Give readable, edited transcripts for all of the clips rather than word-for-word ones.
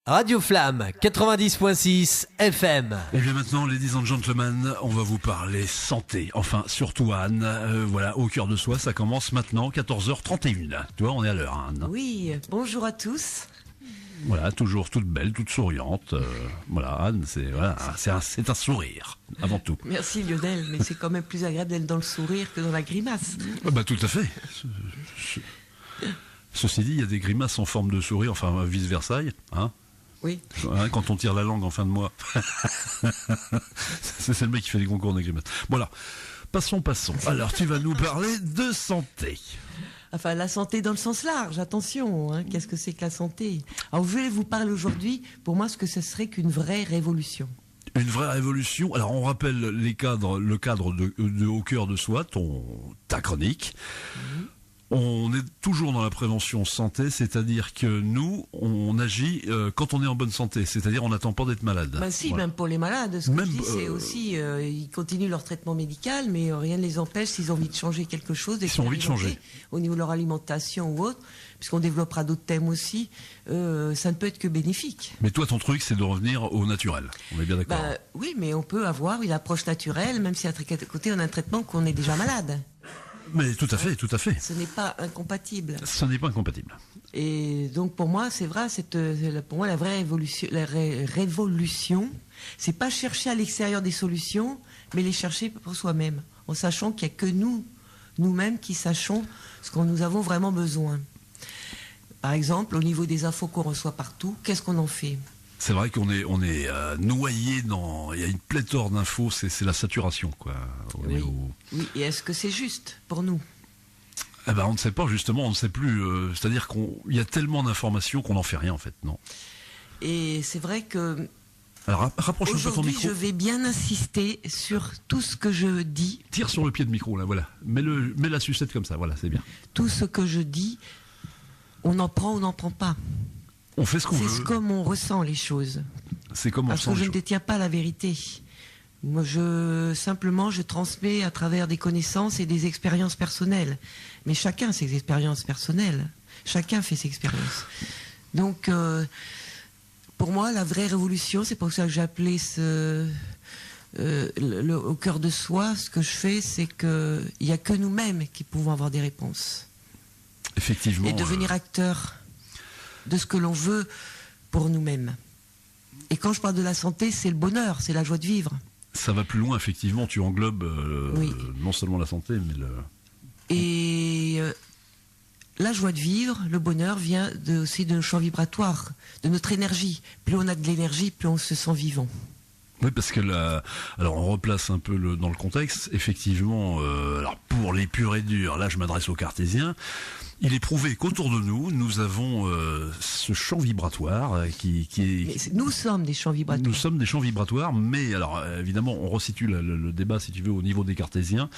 Radio Flamme 90.6 FM. Et bien maintenant, ladies and gentlemen, on va vous parler santé. Enfin, surtout Anne, voilà, au cœur de soi, ça commence maintenant, 14h31. Tu vois, on est à l'heure, Anne. Oui, bonjour à tous. Voilà, toujours toute belle, toute souriante. Voilà, Anne, c'est un sourire, avant tout. Merci Lionel, mais c'est quand même plus agréable d'être dans le sourire que dans la grimace. Bah tout à fait. Ceci dit, il y a des grimaces en forme de sourire, enfin vice-versa, hein. Oui. Quand on tire la langue en fin de mois. C'est le mec qui fait des concours de grimaces. Voilà, passons. Alors, tu vas nous parler de santé. Enfin, la santé dans le sens large, attention, hein. Qu'est-ce que c'est que la santé? Alors, je vais vous parler aujourd'hui, pour moi, ce que ce serait qu'une vraie révolution. Une vraie révolution. Alors, on rappelle le cadre de Au cœur de soi, ta chronique. On est toujours dans la prévention santé, c'est-à-dire que nous, on agit quand on est en bonne santé, c'est-à-dire on n'attend pas d'être malade. Ben si, voilà. Même pour les malades, ce que je dis, c'est aussi, ils continuent leur traitement médical, mais rien ne les empêche, s'ils ont envie de changer quelque chose, Ils ont envie de changer. Au niveau de leur alimentation ou autre, puisqu'on développera d'autres thèmes aussi, ça ne peut être que bénéfique. Mais toi, ton truc, c'est de revenir au naturel. On est bien d'accord. Oui, mais on peut avoir une approche naturelle, même si à côté on a un traitement qu'on est déjà malade. Mais tout à fait. Ce n'est pas incompatible. Ce n'est pas incompatible. Et donc pour moi, c'est vrai, pour moi la vraie révolution, c'est pas chercher à l'extérieur des solutions, mais les chercher pour soi-même, en sachant qu'il n'y a que nous-mêmes qui sachons ce que nous avons vraiment besoin. Par exemple, au niveau des infos qu'on reçoit partout, qu'est-ce qu'on en fait ? C'est vrai qu'on est noyé dans. Il y a une pléthore d'infos, c'est la saturation, quoi. Oui. Et est-ce que c'est juste pour nous ? Eh ben, on ne sait pas, justement, on ne sait plus. C'est-à-dire qu'il y a tellement d'informations qu'on n'en fait rien, en fait, non. Et c'est vrai que. Alors, rapproche un peu ton micro. Aujourd'hui, je vais bien insister sur tout ce que je dis. Tire sur le pied de micro, là, voilà. Mets la sucette comme ça, voilà, c'est bien. Tout ce que je dis, on en prend ou n'en prend pas. On fait ce qu'on veut. C'est comme on ressent les choses. C'est comme on Parce ressent que je les ne choses. détiens pas la vérité. Moi, je transmets à travers des connaissances et des expériences personnelles. Mais chacun a ses expériences personnelles. Chacun fait ses expériences. Donc, pour moi, la vraie révolution, c'est pour ça que j'ai appelé au cœur de soi. Ce que je fais, c'est qu'il n'y a que nous-mêmes qui pouvons avoir des réponses. Effectivement. Et devenir acteurs de ce que l'on veut pour nous-mêmes. Et quand je parle de la santé, c'est le bonheur, c'est la joie de vivre. Ça va plus loin, effectivement, tu englobes Oui. Non seulement la santé, mais Et la joie de vivre, le bonheur vient aussi de nos champs vibratoires, de notre énergie. Plus on a de l'énergie, plus on se sent vivant. Oui, parce que alors on replace un peu dans le contexte. Effectivement, alors pour les purs et durs, là je m'adresse aux cartésiens. Il est prouvé qu'autour de nous, nous avons ce champ vibratoire qui est. Nous sommes des champs vibratoires. Nous sommes des champs vibratoires, mais alors évidemment, on resitue le débat, si tu veux, au niveau des cartésiens,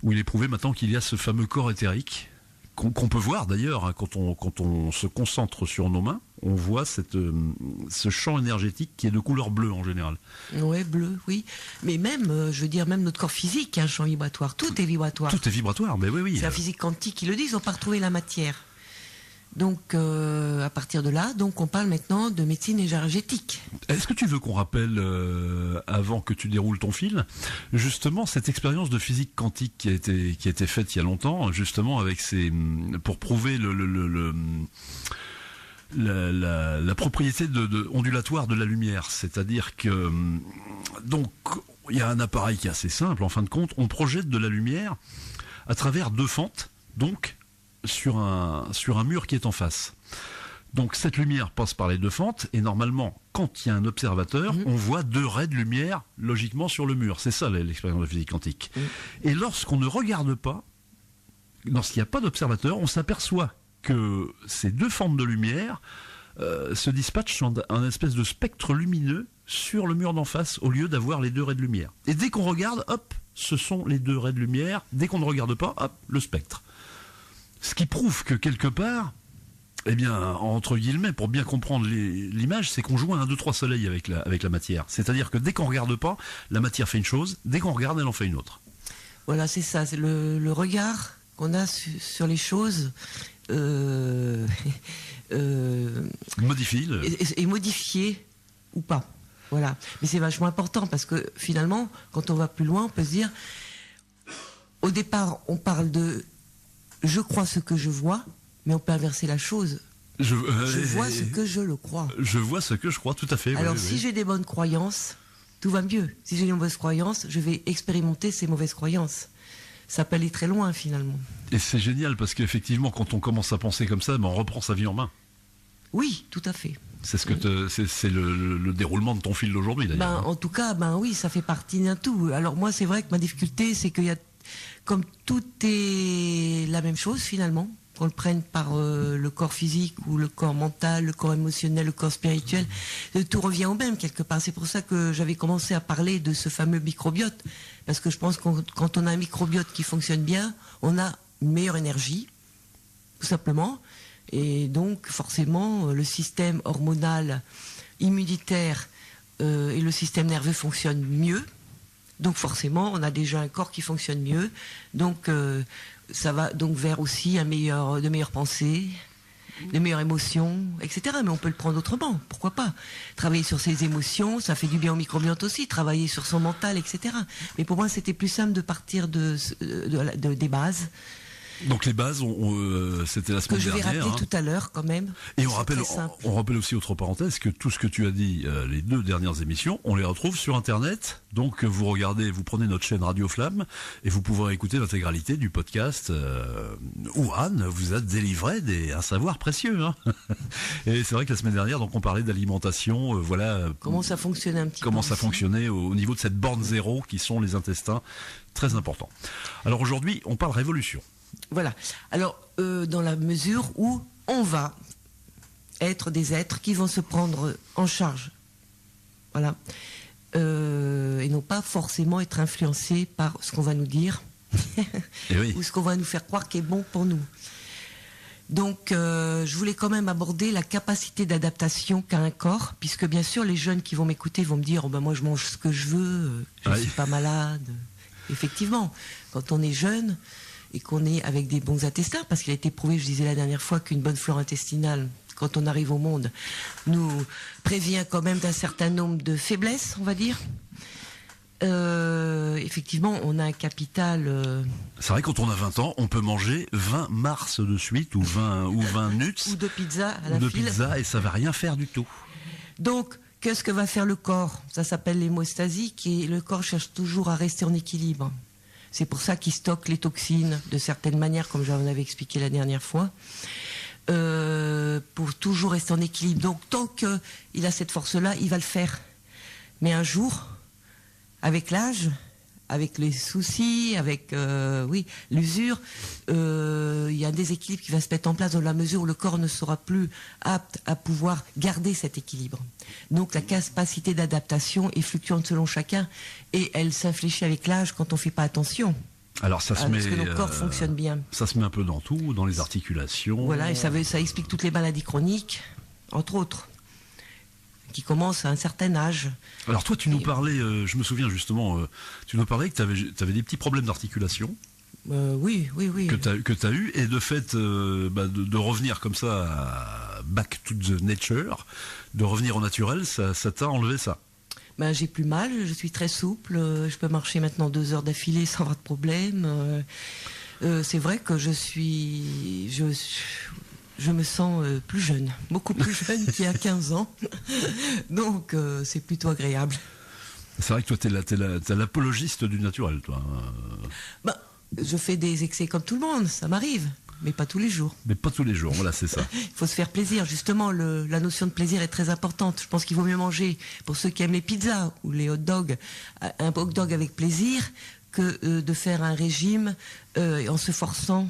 où il est prouvé maintenant qu'il y a ce fameux corps éthérique qu'on peut voir d'ailleurs, hein, quand on se concentre sur nos mains, on voit ce champ énergétique qui est de couleur bleue en général. Oui, bleu, oui. Mais même, je veux dire, même notre corps physique a un champ vibratoire. Tout est vibratoire. Tout est vibratoire, mais oui. C'est la physique quantique qui le dit, ils n'ont pas retrouvé la matière. Donc, à partir de là, on parle maintenant de médecine énergétique. Est-ce que tu veux qu'on rappelle, avant que tu déroules ton fil, justement cette expérience de physique quantique qui a été faite il y a longtemps, justement avec pour prouver la propriété ondulatoire de la lumière, c'est-à-dire que donc il y a un appareil qui est assez simple. En fin de compte, on projette de la lumière à travers deux fentes, donc sur un mur qui est en face. Donc cette lumière passe par les deux fentes et normalement, quand il y a un observateur, on voit deux raies de lumière logiquement sur le mur. C'est ça l'expérience de physique quantique. Et lorsqu'on ne regarde pas, lorsqu'il n'y a pas d'observateur, on s'aperçoit que ces deux fentes de lumière se dispatchent sur un espèce de spectre lumineux sur le mur d'en face au lieu d'avoir les deux raies de lumière. Et dès qu'on regarde, hop, ce sont les deux raies de lumière. Dès qu'on ne regarde pas, hop, le spectre. Ce qui prouve que quelque part, eh bien, entre guillemets, pour bien comprendre l'image, c'est qu'on joue à 1, 2, 3 soleils avec la matière. C'est-à-dire que dès qu'on ne regarde pas, la matière fait une chose, dès qu'on regarde, elle en fait une autre. Voilà, c'est ça, c'est le regard qu'on a sur les choses Modifie. est modifié ou pas. Voilà. Mais c'est vachement important parce que finalement, quand on va plus loin, on peut se dire, au départ, on parle de je crois ce que je vois, mais on peut inverser la chose. Je vois ce que je le crois. Je vois ce que je crois, tout à fait. Alors si j'ai des bonnes croyances, tout va mieux. Si j'ai des mauvaises croyances, je vais expérimenter ces mauvaises croyances. Ça peut aller très loin finalement. Et c'est génial parce qu'effectivement, quand on commence à penser comme ça, on reprend sa vie en main. Oui, tout à fait. C'est ce que c'est le déroulement de ton fil d'aujourd'hui d'ailleurs. En tout cas, oui, ça fait partie d'un tout. Alors moi, c'est vrai que ma difficulté, c'est qu'il y a, comme tout est la même chose finalement, qu'on le prenne par le corps physique ou le corps mental, le corps émotionnel, le corps spirituel, tout revient au même quelque part. C'est pour ça que j'avais commencé à parler de ce fameux microbiote, parce que je pense que quand on a un microbiote qui fonctionne bien, on a une meilleure énergie, tout simplement, et donc forcément le système hormonal, immunitaire et le système nerveux fonctionnent mieux. Donc forcément, on a déjà un corps qui fonctionne mieux. Donc ça va donc vers aussi de meilleures pensées, de meilleures émotions, etc. Mais on peut le prendre autrement, pourquoi pas. Travailler sur ses émotions, ça fait du bien au microbiote aussi, travailler sur son mental, etc. Mais pour moi, c'était plus simple de partir des bases. Donc les bases, c'était la semaine dernière. Que je vais rappeler tout à l'heure quand même. Et on rappelle aussi, autre parenthèse, que tout ce que tu as dit, les 2 dernières émissions, on les retrouve sur Internet. Donc vous prenez notre chaîne Radio Flamme et vous pourrez écouter l'intégralité du podcast où Anne vous a délivré un savoir précieux. Hein. Et c'est vrai que la semaine dernière, donc on parlait d'alimentation, Comment ça fonctionnait un petit peu. Comment ça fonctionnait au niveau de cette borne zéro qui sont les intestins, très important. Alors aujourd'hui, on parle révolution. Voilà. Alors, dans la mesure où on va être des êtres qui vont se prendre en charge. Voilà. Et non pas forcément être influencés par ce qu'on va nous dire ou ce qu'on va nous faire croire qui est bon pour nous. Donc, je voulais quand même aborder la capacité d'adaptation qu'a un corps, puisque bien sûr, les jeunes qui vont m'écouter vont me dire moi, je mange ce que je veux, je ne suis pas malade. Effectivement, quand on est jeune et qu'on est avec des bons intestins, parce qu'il a été prouvé, je disais la dernière fois, qu'une bonne flore intestinale, quand on arrive au monde, nous prévient quand même d'un certain nombre de faiblesses, on va dire. Effectivement, on a un capital... C'est vrai, quand on a 20 ans, on peut manger 20 mars de suite, ou 20 nuts. Ou de pizza à la file. Ou de file. pizza, et ça va rien faire du tout. Donc, qu'est-ce que va faire le corps? Ça s'appelle l'hémostasie, et le corps cherche toujours à rester en équilibre. C'est pour ça qu'il stocke les toxines de certaines manières, comme j'en avais expliqué la dernière fois, pour toujours rester en équilibre. Donc tant qu'il a cette force-là, il va le faire. Mais un jour, avec l'âge, avec les soucis, avec l'usure, il y a un déséquilibre qui va se mettre en place dans la mesure où le corps ne sera plus apte à pouvoir garder cet équilibre. Donc la capacité d'adaptation est fluctuante selon chacun et elle s'infléchit avec l'âge quand on ne fait pas attention. Alors ça se met, parce que nos corps fonctionnent bien. Ça se met un peu dans tout, dans les articulations. Voilà, et ça explique toutes les maladies chroniques, entre autres, qui commencent à un certain âge. Alors toi, tu nous parlais, je me souviens justement, tu nous parlais que tu avais des petits problèmes d'articulation. Oui. Que tu as eu, et de fait de revenir comme ça, back to the nature, de revenir au naturel, ça t'a enlevé ça. J'ai plus mal, je suis très souple, je peux marcher maintenant 2 heures d'affilée sans avoir de problème. C'est vrai que je me sens plus jeune, beaucoup plus jeune qu'il y a 15 ans. Donc c'est plutôt agréable. C'est vrai que toi t'es l'apologiste du naturel, toi. Je fais des excès comme tout le monde, ça m'arrive. Mais pas tous les jours. Mais pas tous les jours, voilà, c'est ça. Il faut se faire plaisir. Justement, la notion de plaisir est très importante. Je pense qu'il vaut mieux manger, pour ceux qui aiment les pizzas ou les hot dogs, un hot dog avec plaisir que de faire un régime en se forçant.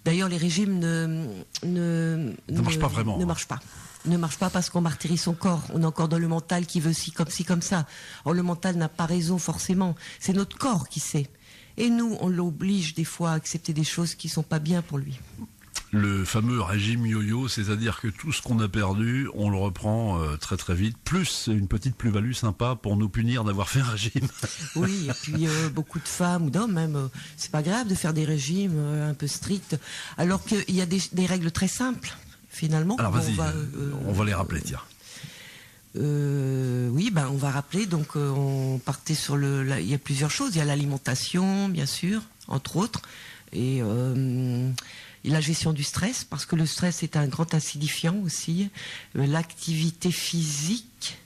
D'ailleurs, les régimes ne marchent pas vraiment. Ne marchent pas. Ne marche pas parce qu'on martyrise son corps. On est encore dans le mental qui veut ci, comme ça. Or, le mental n'a pas raison forcément. C'est notre corps qui sait. Et nous, on l'oblige des fois à accepter des choses qui sont pas bien pour lui. le fameux régime yo-yo, c'est-à-dire que tout ce qu'on a perdu, on le reprend très très vite, plus une petite plus-value sympa pour nous punir d'avoir fait un régime. Oui, et puis beaucoup de femmes ou d'hommes même, c'est pas grave de faire des régimes un peu stricts, alors qu'il y a des règles très simples, finalement. Alors vas-y, on va les rappeler, tiens. Oui, ben on va rappeler. Donc, on partait sur il y a plusieurs choses. Il y a l'alimentation, bien sûr, entre autres, et la gestion du stress, parce que le stress est un grand acidifiant aussi. L'activité physique.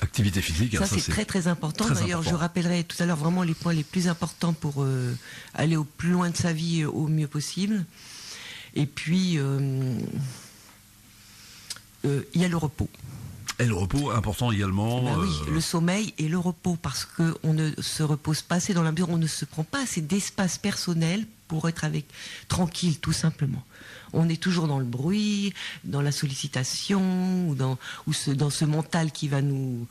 Activité physique, Ça, c'est très très important. Très D'ailleurs, important. je rappellerai tout à l'heure vraiment les points les plus importants pour aller au plus loin de sa vie au mieux possible. Et puis, il y a le repos. Et le repos, important également. Ben oui, le sommeil et le repos, parce qu'on ne se repose pas assez dans la mesure où on ne se prend pas assez d'espace personnel pour être tranquille, tout simplement. On est toujours dans le bruit, dans la sollicitation, ou dans ce mental qui va nous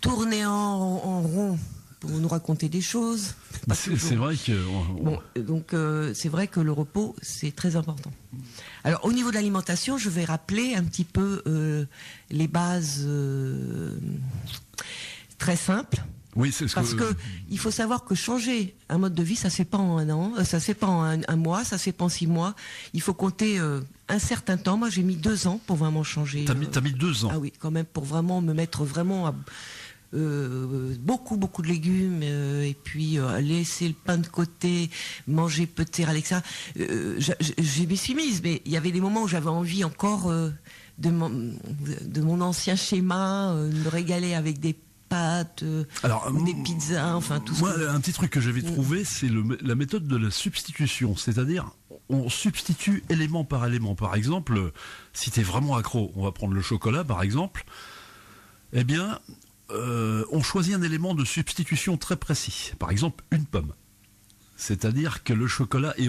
tourner en rond pour nous raconter des choses. C'est vrai que... Bon, donc c'est vrai que le repos, c'est très important. Alors au niveau de l'alimentation, je vais rappeler un petit peu les bases très simples. Oui, c'est ce Parce que il faut savoir que changer un mode de vie, ça se fait pas en un an, ça se fait pas en un mois, ça se fait pas en 6 mois. Il faut compter un certain temps. Moi, j'ai mis 2 ans pour vraiment changer. T'as mis 2 ans. Ah oui, quand même, pour vraiment me mettre vraiment à beaucoup de légumes et puis laisser le pain de côté, manger peu de céréales, etc. Je m'y suis mise, mais il y avait des moments où j'avais envie encore de mon ancien schéma, de me régaler avec des pâtes, des pizzas, enfin tout ça. Moi, un petit truc que j'avais trouvé, c'est la méthode de la substitution, c'est-à-dire on substitue élément par élément. Par exemple, si tu es vraiment accro, on va prendre le chocolat par exemple, eh bien on choisit un élément de substitution très précis. Par exemple, une pomme. C'est-à-dire que le chocolat est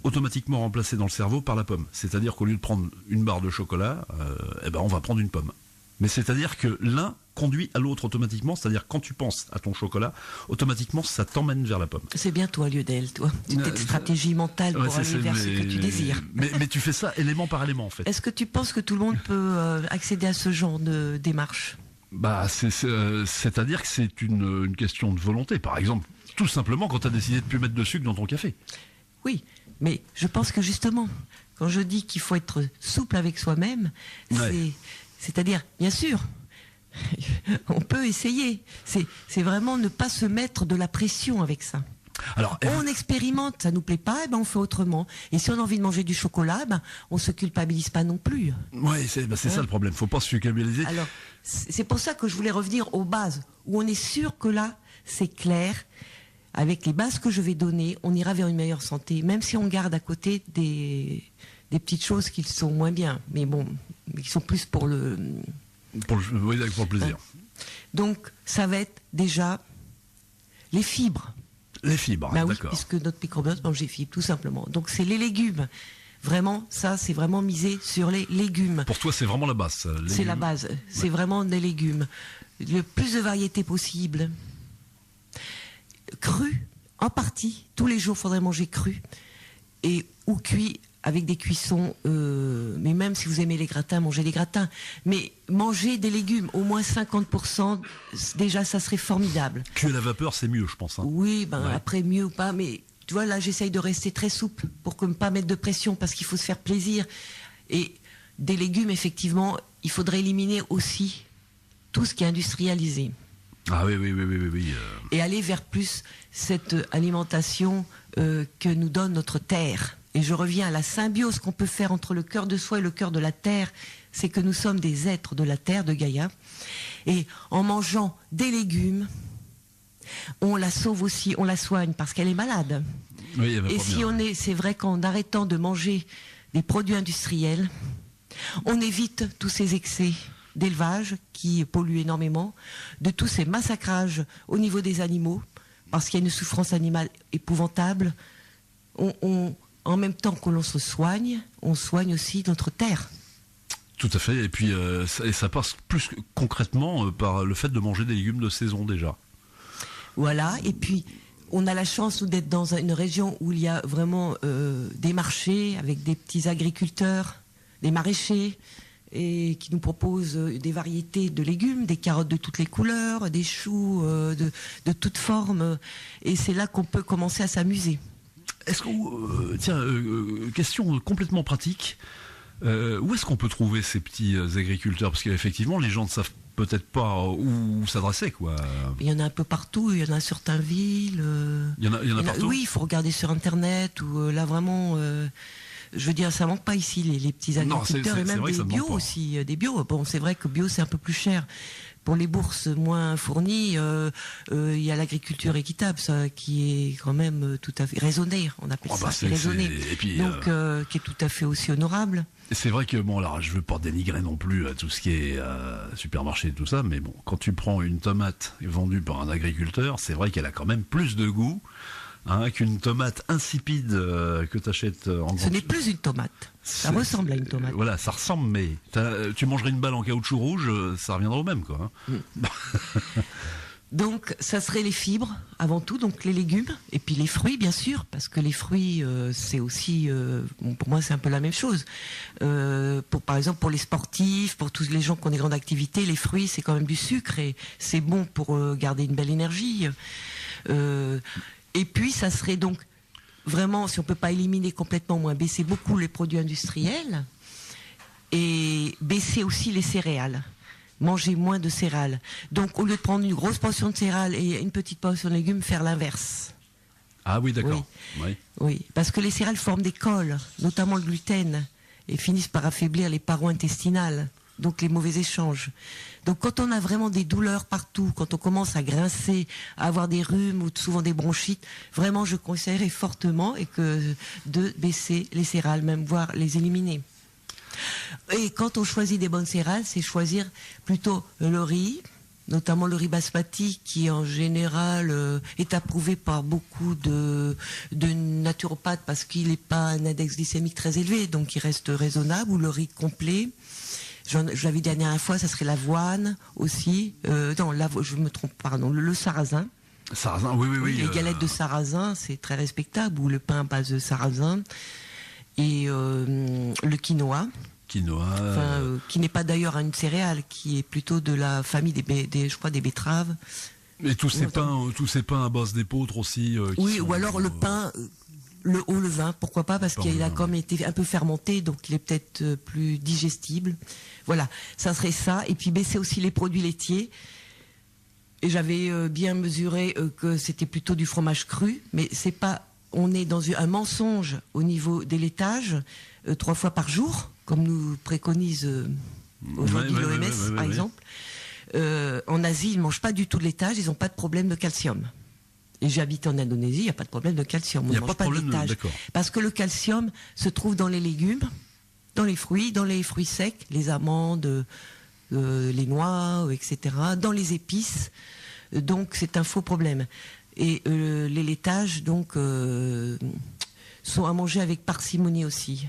automatiquement remplacé dans le cerveau par la pomme. C'est-à-dire qu'au lieu de prendre une barre de chocolat, on va prendre une pomme. Mais c'est-à-dire que l'un conduit à l'autre automatiquement. C'est-à-dire quand tu penses à ton chocolat, automatiquement ça t'emmène vers la pomme. C'est bien toi, Lionel, toi. C'est une stratégie mentale pour aller vers ce que tu désires. Mais tu fais ça élément par élément en fait. Est-ce que tu penses que tout le monde peut accéder à ce genre de démarche ? C'est-à-dire que c'est une question de volonté. Par exemple, tout simplement quand tu as décidé de plus mettre de sucre dans ton café. Oui, mais je pense que justement, quand je dis qu'il faut être souple avec soi-même, c'est-à-dire, bien sûr, on peut essayer. C'est vraiment ne pas se mettre de la pression avec ça. Alors, on expérimente, ça nous plaît pas, on fait autrement. Et si on a envie de manger du chocolat, on se culpabilise pas non plus. Oui, c'est ça le problème. Faut pas se culpabiliser. Alors, c'est pour ça que je voulais revenir aux bases, où on est sûr que là, c'est clair. Avec les bases que je vais donner, on ira vers une meilleure santé, même si on garde à côté des petites choses qui sont moins bien, mais bon, qui sont plus pour le plaisir. Donc, ça va être déjà les fibres. Les fibres, oui, d'accord. puisque notre microbiote mange des fibres, tout simplement. Donc, c'est les légumes. Vraiment, ça, c'est vraiment misé sur les légumes. Pour toi, c'est vraiment la base. C'est la base. C'est vraiment des légumes. Le plus de variétés possible. Cru, en partie. Tous les jours, il faudrait manger cru. Ou cuit avec des cuissons. Mais même si vous aimez les gratins, mangez des gratins. Mais mangez des légumes. Au moins 50%, déjà, ça serait formidable. Cuit à la vapeur, c'est mieux, je pense. Hein. Oui, après, mieux ou pas, mais... Tu vois, là, j'essaye de rester très souple pour ne pas mettre de pression parce qu'il faut se faire plaisir. Et des légumes, effectivement, il faudrait éliminer aussi tout ce qui est industrialisé. Ah oui. Et aller vers plus cette alimentation que nous donne notre terre. Et je reviens à la symbiose qu'on peut faire entre le cœur de soi et le cœur de la terre. C'est que nous sommes des êtres de la terre, de Gaïa. Et en mangeant des légumes... on la sauve aussi, on la soigne parce qu'elle est malade. Oui, et si c'est vrai qu'en arrêtant de manger des produits industriels, on évite tous ces excès d'élevage qui polluent énormément, de tous ces massacrages au niveau des animaux, parce qu'il y a une souffrance animale épouvantable. En même temps que l'on se soigne, on soigne aussi notre terre. Tout à fait, et puis ça passe plus concrètement par le fait de manger des légumes de saison déjà. Voilà, et puis On a la chance, nous, d'être dans une région où il y a vraiment des marchés avec des petits agriculteurs, des maraîchers, et qui nous proposent des variétés de légumes, des carottes de toutes les couleurs, des choux de toutes formes. Et c'est là qu'on peut commencer à s'amuser. Est-ce qu'on... question complètement pratique. Où est-ce qu'on peut trouver ces petits agriculteurs? Parce qu'effectivement, les gens ne savent peut-être pas où s'adresser, quoi. Il y en a un peu partout, il y en a sur Tainville. Il y en a partout. Oui, il faut regarder sur Internet, ou là vraiment... je veux dire, ça manque pas ici, les petits agriculteurs, et même des bio aussi, des bio. Bon, c'est vrai que bio, c'est un peu plus cher. Pour les bourses moins fournies, il y a l'agriculture équitable, ça, qui est quand même tout à fait raisonnée. On appelle ça raisonné. Donc, qui est tout à fait aussi honorable. C'est vrai que, bon, alors, je veux pas dénigrer non plus tout ce qui est supermarché et tout ça, mais bon, quand tu prends une tomate vendue par un agriculteur, c'est vrai qu'elle a quand même plus de goût. Qu'une tomate insipide que tu achètes en Ce n'est plus une tomate. Ça ressemble à une tomate. Voilà, ça ressemble, mais tu mangerais une balle en caoutchouc rouge, ça reviendra au même, quoi. Donc, ça serait les fibres, avant tout, donc les légumes, et puis les fruits, bien sûr, parce que les fruits, c'est aussi, pour moi, c'est un peu la même chose. Par exemple, pour les sportifs, pour tous les gens qui ont des grandes activités, les fruits, c'est quand même du sucre, et c'est bon pour garder une belle énergie. Et puis, ça serait donc vraiment, si on ne peut pas éliminer complètement, moins baisser beaucoup les produits industriels et baisser aussi les céréales. Manger moins de céréales. Donc, au lieu de prendre une grosse portion de céréales et une petite portion de légumes, faire l'inverse. Ah oui, d'accord. Oui, parce que les céréales forment des cols, notamment le gluten, et finissent par affaiblir les parois intestinales. Donc les mauvais échanges. Donc quand on a vraiment des douleurs partout, quand on commence à grincer, à avoir des rhumes ou souvent des bronchites, vraiment je conseillerais fortement de baisser les céréales, même voire les éliminer. Et quand on choisit des bonnes céréales, c'est choisir plutôt le riz, notamment le riz basmati qui en général est approuvé par beaucoup de naturopathes parce qu'il n'est pas un index glycémique très élevé, donc il reste raisonnable, ou le riz complet. Je l'avais dit la dernière fois, ça serait l'avoine aussi. Je me trompe, pardon, le sarrasin. Sarrasin, oui. Les galettes de sarrasin, c'est très respectable, ou le pain à base de sarrasin. Et le quinoa. Qui n'est pas d'ailleurs une céréale, qui est plutôt de la famille je crois, des betteraves. Et tous ces pains à base d'épeautre aussi. Oui, ou alors le pain... Le haut levain, pourquoi pas, parce qu'il a quand même été un peu fermenté, donc il est peut-être plus digestible. Voilà, ça serait ça. Et puis baisser aussi les produits laitiers. Et j'avais bien mesuré que c'était plutôt du fromage cru, mais c'est pas. On est dans un mensonge au niveau des laitages, 3 fois par jour, comme nous préconise aujourd'hui l'OMS, par exemple. En Asie, ils ne mangent pas du tout de laitage, ils n'ont pas de problème de calcium. Et j'habite en Indonésie, il n'y a pas de problème de calcium. On ne mange pas de laitage. Parce que le calcium se trouve dans les légumes, dans les fruits secs, les amandes, les noix, etc., dans les épices. Donc c'est un faux problème. Et les laitages, donc, sont à manger avec parcimonie aussi.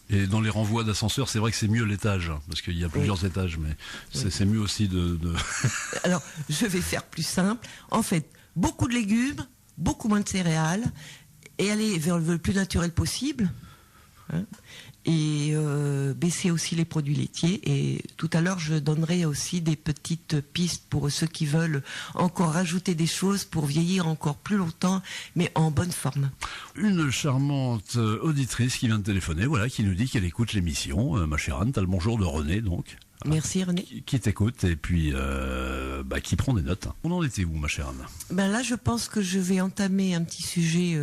Et dans les renvois d'ascenseur, c'est vrai que c'est mieux l'étage, parce qu'il y a plusieurs étages, mais c'est mieux aussi de... Alors, je vais faire plus simple. En fait, beaucoup de légumes, beaucoup moins de céréales, et aller vers le plus naturel possible, et baisser aussi les produits laitiers. Et tout à l'heure, je donnerai aussi des petites pistes pour ceux qui veulent encore rajouter des choses pour vieillir encore plus longtemps, mais en bonne forme. Une charmante auditrice qui vient de téléphoner, qui nous dit qu'elle écoute l'émission. Ma chère Anne, t'as le bonjour de René, donc. Merci René. Qui t'écoute et puis qui prend des notes. On en était où, ma chère Anne? Là, je pense que je vais entamer un petit sujet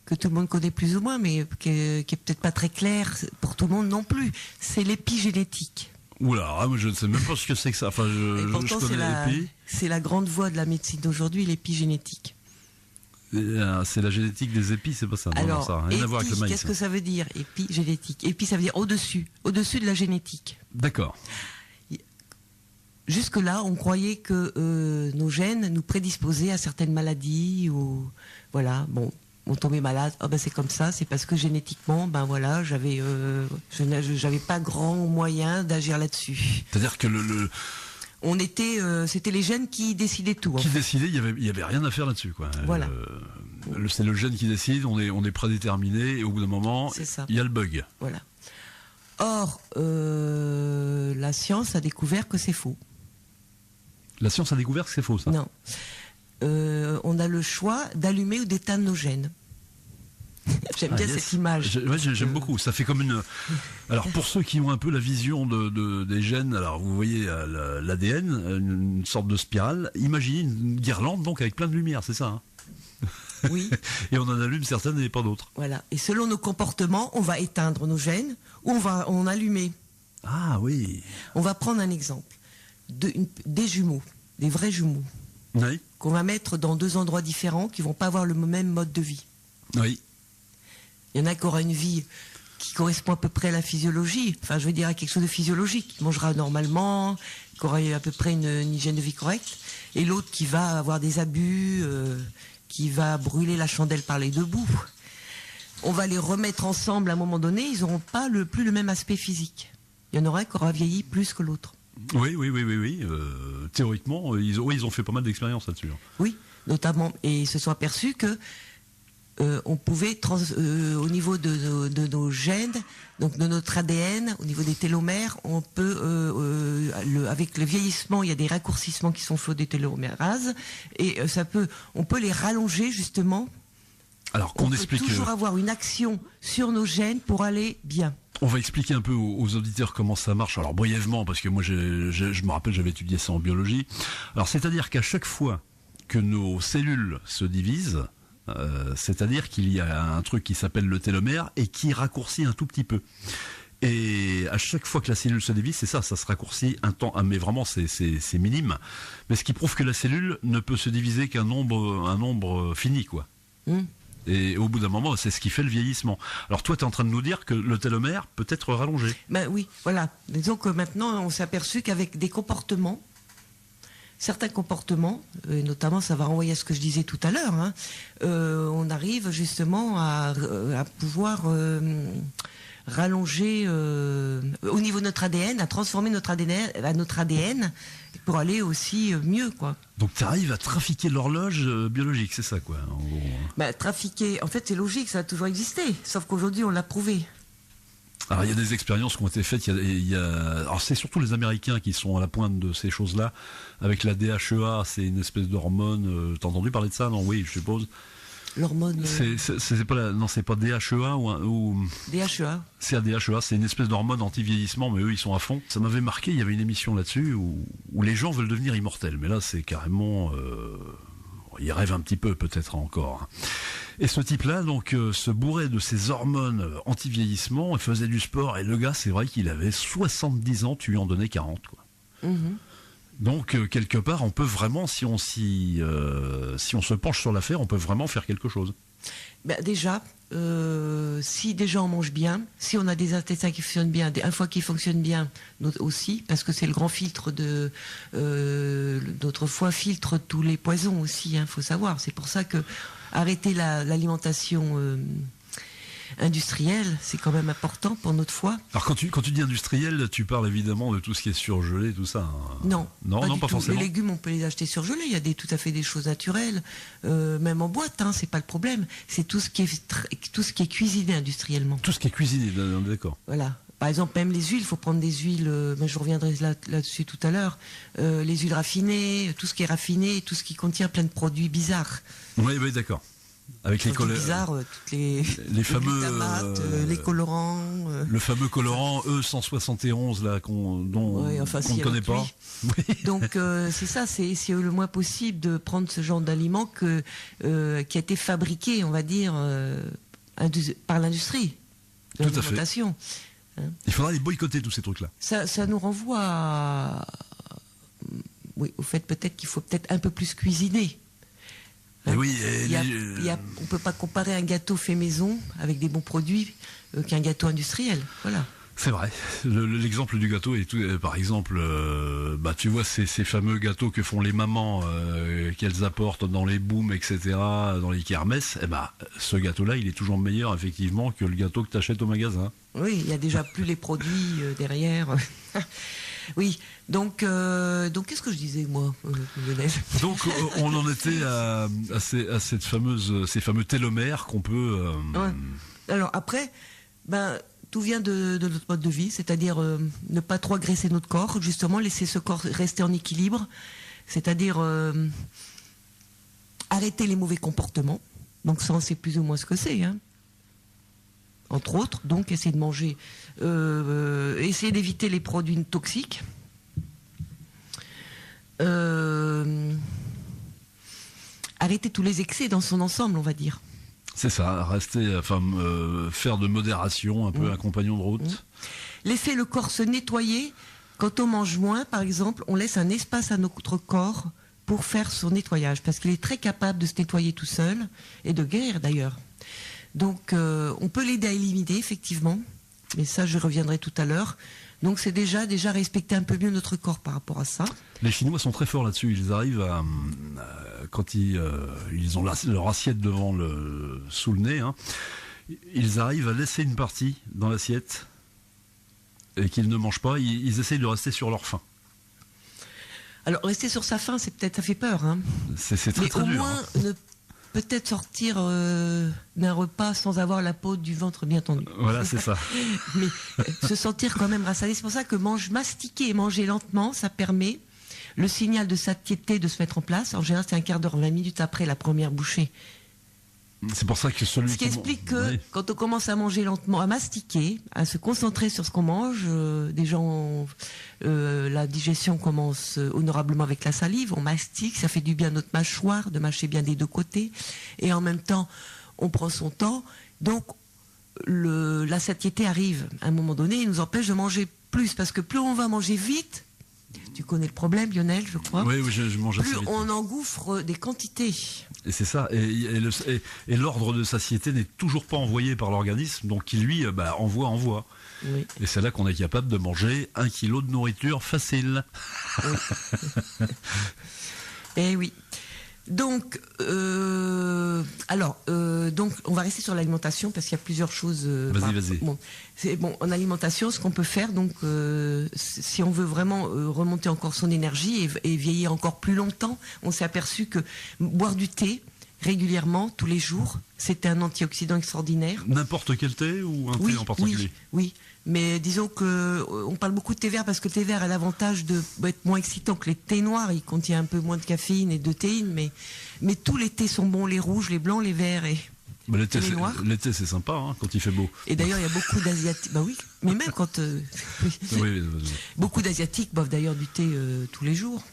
que tout le monde connaît plus ou moins, mais qui est peut-être pas très clair pour tout le monde non plus. C'est l'épigénétique. Oula, je ne sais même pas ce que c'est que ça. Enfin, pourtant, c'est la grande voie de la médecine d'aujourd'hui, l'épigénétique. C'est la génétique des épis, c'est pas ça. Alors, ça n'a rien à voir avec le maïs. Qu'est-ce que ça veut dire, épigénétique? Épi, ça veut dire au-dessus de la génétique. D'accord. Jusque-là, on croyait que nos gènes nous prédisposaient à certaines maladies, ou voilà, bon. On tombait malade, c'est comme ça, c'est parce que génétiquement, je n'avais pas grand moyen d'agir là-dessus. C'est-à-dire que C'était les gènes qui décidaient tout. Qui décidait, il y avait rien à faire là-dessus, quoi. Voilà. C'est le gène qui décide, on est prédéterminé, et au bout d'un moment, il y a le bug. Voilà. Or, la science a découvert que c'est faux. La science a découvert que c'est faux, ça? Non. On a le choix d'allumer ou d'éteindre nos gènes. J'aime bien cette image. J'aime beaucoup. Ça fait comme une. Alors pour ceux qui ont un peu la vision des gènes, alors vous voyez l'ADN, une sorte de spirale. Imaginez une guirlande donc avec plein de lumière, c'est ça, hein? Oui. Et on en allume certaines et pas d'autres. Voilà. Et selon nos comportements, on va éteindre nos gènes ou on va en allumer. Ah oui. On va prendre un exemple des jumeaux, des vrais jumeaux, oui, qu'on va mettre dans 2 endroits différents qui vont pas avoir le même mode de vie. Oui. Il y en a qui aura une vie qui correspond à peu près à la physiologie, enfin je veux dire à quelque chose de physiologique, qui mangera normalement, qui aura à peu près une hygiène de vie correcte, et l'autre qui va avoir des abus, qui va brûler la chandelle par les 2 bouts. On va les remettre ensemble à un moment donné, ils n'auront pas plus le même aspect physique. Il y en aura un qui aura vieilli plus que l'autre. Oui. Théoriquement, ils ont fait pas mal d'expériences là-dessus. Oui, notamment, et ils se sont aperçus que on pouvait, au niveau de nos gènes, donc de notre ADN, au niveau des télomères, on peut, avec le vieillissement, il y a des raccourcissements qui sont faits des télomérases, et on peut les rallonger justement. Alors qu'on explique. On peut toujours avoir une action sur nos gènes pour aller bien. On va expliquer un peu aux auditeurs comment ça marche. Alors brièvement, parce que moi je me rappelle, j'avais étudié ça en biologie. Alors c'est-à-dire qu'à chaque fois que nos cellules se divisent, c'est-à-dire qu'il y a un truc qui s'appelle le télomère et qui raccourcit un tout petit peu. Et à chaque fois que la cellule se divise, c'est ça se raccourcit un temps, mais vraiment c'est minime. Mais ce qui prouve que la cellule ne peut se diviser qu'un nombre fini, quoi. Et au bout d'un moment, c'est ce qui fait le vieillissement. Alors toi, tu es en train de nous dire que le télomère peut être rallongé. Ben oui, voilà. Disons que maintenant, on s'est aperçu qu'avec des comportements, certains comportements, et notamment ça va renvoyer à ce que je disais tout à l'heure, hein, on arrive justement à pouvoir rallonger au niveau de notre ADN, à transformer notre ADN pour aller aussi mieux, quoi. Donc tu arrives à trafiquer l'horloge biologique, c'est ça, quoi, en gros. Ben, trafiquer, en fait c'est logique, ça a toujours existé, sauf qu'aujourd'hui on l'a prouvé. Alors il y a des expériences qui ont été faites. Alors c'est surtout les Américains qui sont à la pointe de ces choses-là. Avec la DHEA, c'est une espèce d'hormone. T'as entendu parler de ça? Non, oui, je suppose. L'hormone. C'est pas DHEA ou. DHEA. C'est la DHEA, c'est une espèce d'hormone anti-vieillissement, mais eux ils sont à fond. Ça m'avait marqué. Il y avait une émission là-dessus où les gens veulent devenir immortels, mais là c'est carrément. Ils rêvent un petit peu peut-être encore. Et ce type-là, donc, se bourrait de ces hormones anti-vieillissement, il faisait du sport, et le gars, c'est vrai qu'il avait 70 ans, tu lui en donnais 40, quoi. Donc, quelque part, on peut vraiment, si on se penche sur l'affaire, on peut vraiment faire quelque chose. Ben déjà, si déjà on mange bien, si on a des intestins qui fonctionnent bien, un foie qui fonctionne bien aussi, parce que c'est le grand filtre notre foie filtre tous les poisons aussi, hein, faut savoir. C'est pour ça que arrêter l'alimentation industrielle, c'est quand même important pour notre foie. Alors quand tu dis industriel, tu parles évidemment de tout ce qui est surgelé, tout ça. Non, pas forcément. Les légumes, on peut les acheter surgelés. Il y a tout à fait des choses naturelles, même en boîte. Hein, c'est pas le problème. C'est tout ce qui est cuisiné industriellement. Tout ce qui est cuisiné, d'accord. Voilà. Par exemple, même les huiles, il faut prendre des huiles, mais je reviendrai là-dessus tout à l'heure, les huiles raffinées, tout ce qui est raffiné, tout ce qui contient plein de produits bizarres. Oui, d'accord. Avec les colorants. Bizarres, toutes les fameux glutamates, les colorants. Le fameux colorant E171 là qu'on ne connaît pas. Donc c'est ça, c'est le moins possible de prendre ce genre d'aliment qui a été fabriqué, on va dire, par l'industrie de l'alimentation. Il faudra les boycotter tous ces trucs-là. Ça nous renvoie au fait peut-être qu'il faut peut-être un peu plus cuisiner. Hein, on ne peut pas comparer un gâteau fait maison avec des bons produits qu'un gâteau industriel. Voilà. C'est vrai. L'exemple du gâteau est par exemple, tu vois ces fameux gâteaux que font les mamans, qu'elles apportent dans les booms, etc., dans les kermesses. Ce gâteau-là, il est toujours meilleur effectivement que le gâteau que tu achètes au magasin. Oui, il y a déjà plus les produits derrière. Oui, Donc qu'est-ce que je disais, moi, Lionel ? Donc, on en était à ces fameux télomères qu'on peut... Ouais. Alors après, tout vient de notre mode de vie, c'est-à-dire ne pas trop agresser notre corps, justement, laisser ce corps rester en équilibre, c'est-à-dire arrêter les mauvais comportements. Donc ça, on sait plus ou moins ce que c'est, hein. Entre autres, donc essayer de manger, essayer d'éviter les produits toxiques. Arrêter tous les excès dans son ensemble, on va dire. C'est ça, faire de modération, un peu un compagnon de route. Laisser le corps se nettoyer. Quand on mange moins, par exemple, on laisse un espace à notre corps pour faire son nettoyage, parce qu'il est très capable de se nettoyer tout seul, et de guérir d'ailleurs. Donc on peut l'aider à éliminer, effectivement, mais ça je reviendrai tout à l'heure. Donc c'est déjà respecter un peu mieux notre corps par rapport à ça. Les Chinois sont très forts là-dessus, ils arrivent à quand ils ont leur assiette sous le nez, hein, ils arrivent à laisser une partie dans l'assiette et qu'ils ne mangent pas, ils essayent de rester sur leur faim. Alors rester sur sa faim, ça fait peur, hein. C'est très très dur. Mais au moins ne peut-être sortir d'un repas sans avoir la peau du ventre bien tendue. Voilà, c'est ça. Mais se sentir quand même rassasié. C'est pour ça que mastiquer et manger lentement, ça permet le signal de satiété de se mettre en place. En général, c'est un quart d'heure, 20 minutes après la première bouchée. C'est pour ça que Ce qui explique que quand on commence à manger lentement, à mastiquer, à se concentrer sur ce qu'on mange, la digestion commence honorablement avec la salive, on mastique, ça fait du bien à notre mâchoire, de mâcher bien des deux côtés, et en même temps, on prend son temps, donc la satiété arrive à un moment donné et nous empêche de manger plus, parce que plus on va manger vite, tu connais le problème, Lionel, je crois. Oui, je mange assez plus vite. on engouffre des quantités. Et c'est ça. Et l'ordre de satiété n'est toujours pas envoyé par l'organisme, donc qui lui envoie. Oui. Et c'est là qu'on est capable de manger 1 kilo de nourriture facile. Oui. Eh oui. Donc, donc, on va rester sur l'alimentation parce qu'il y a plusieurs choses. Vas-y. En alimentation, ce qu'on peut faire, donc, si on veut vraiment remonter encore son énergie et vieillir encore plus longtemps, on s'est aperçu que boire du thé régulièrement, tous les jours, c'était un antioxydant extraordinaire. N'importe quel thé ou un thé en particulier ? Oui. Mais disons que on parle beaucoup de thé vert parce que le thé vert a l'avantage d'être moins excitant que les thés noirs. Il contient un peu moins de caféine et de théine, mais tous les thés sont bons, les rouges, les blancs, les verts et les noirs. L'été, c'est sympa quand il fait beau. Et d'ailleurs, il y a beaucoup d'Asiatiques. Bah oui, mais même quand Oui. beaucoup d'Asiatiques boivent d'ailleurs du thé tous les jours.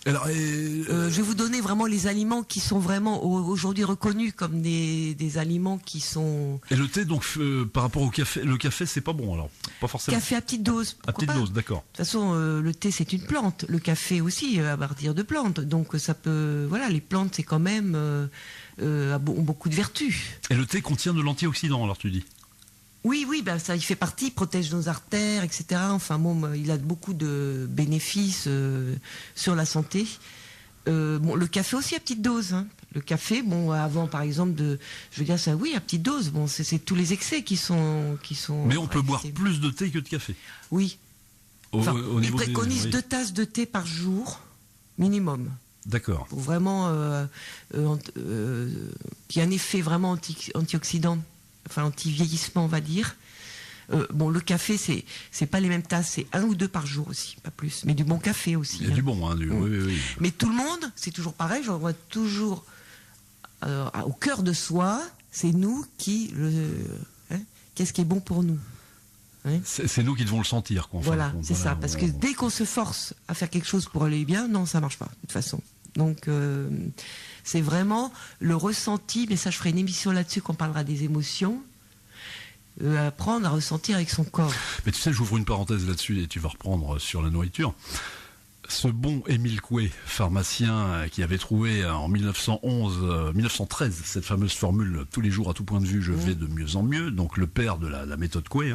Alors, je vais vous donner vraiment les aliments qui sont vraiment aujourd'hui reconnus comme des aliments qui sont... Et le thé, donc, par rapport au café, le café, c'est pas bon alors ? Pas forcément. Café à petite dose. À petite dose, d'accord. De toute façon, le thé, c'est une plante. Le café aussi, à partir de plantes. Donc, ça peut... Voilà, les plantes, c'est quand même... ont beaucoup de vertus. Et le thé contient de l'antioxydant, alors tu dis ? Oui, ça y fait partie, il protège nos artères, etc. Enfin bon, il a beaucoup de bénéfices sur la santé. Le café aussi à petite dose, hein. Le café, avant par exemple je veux dire ça, oui, à petite dose. Bon, c'est tous les excès qui sont. Mais on peut boire plus de thé que de café. Oui. Il préconise oui. 2 tasses de thé par jour minimum. D'accord. Pour vraiment qu'il y ait un effet vraiment antioxydant. Enfin, anti-vieillissement, on va dire. Le café, c'est pas les mêmes tasses, c'est 1 ou 2 par jour aussi, pas plus. Mais du bon café aussi. Il y a du bon, oui. Mais tout le monde, c'est toujours pareil, j'en vois toujours au cœur de soi, c'est nous qu'est-ce qui est bon pour nous. Hein, c'est nous qui devons le sentir, quoi. Voilà, c'est ça. Parce que dès qu'on se force à faire quelque chose pour aller bien, non, ça marche pas, de toute façon. Donc, c'est vraiment le ressenti, mais ça, je ferai une émission là-dessus quand on parlera des émotions. Apprendre à ressentir avec son corps. Mais tu sais, j'ouvre une parenthèse là-dessus et tu vas reprendre sur la nourriture. Ce bon Émile Coué, pharmacien qui avait trouvé en 1913 cette fameuse formule « tous les jours à tout point de vue, je vais de mieux en mieux », donc le père de la méthode Coué.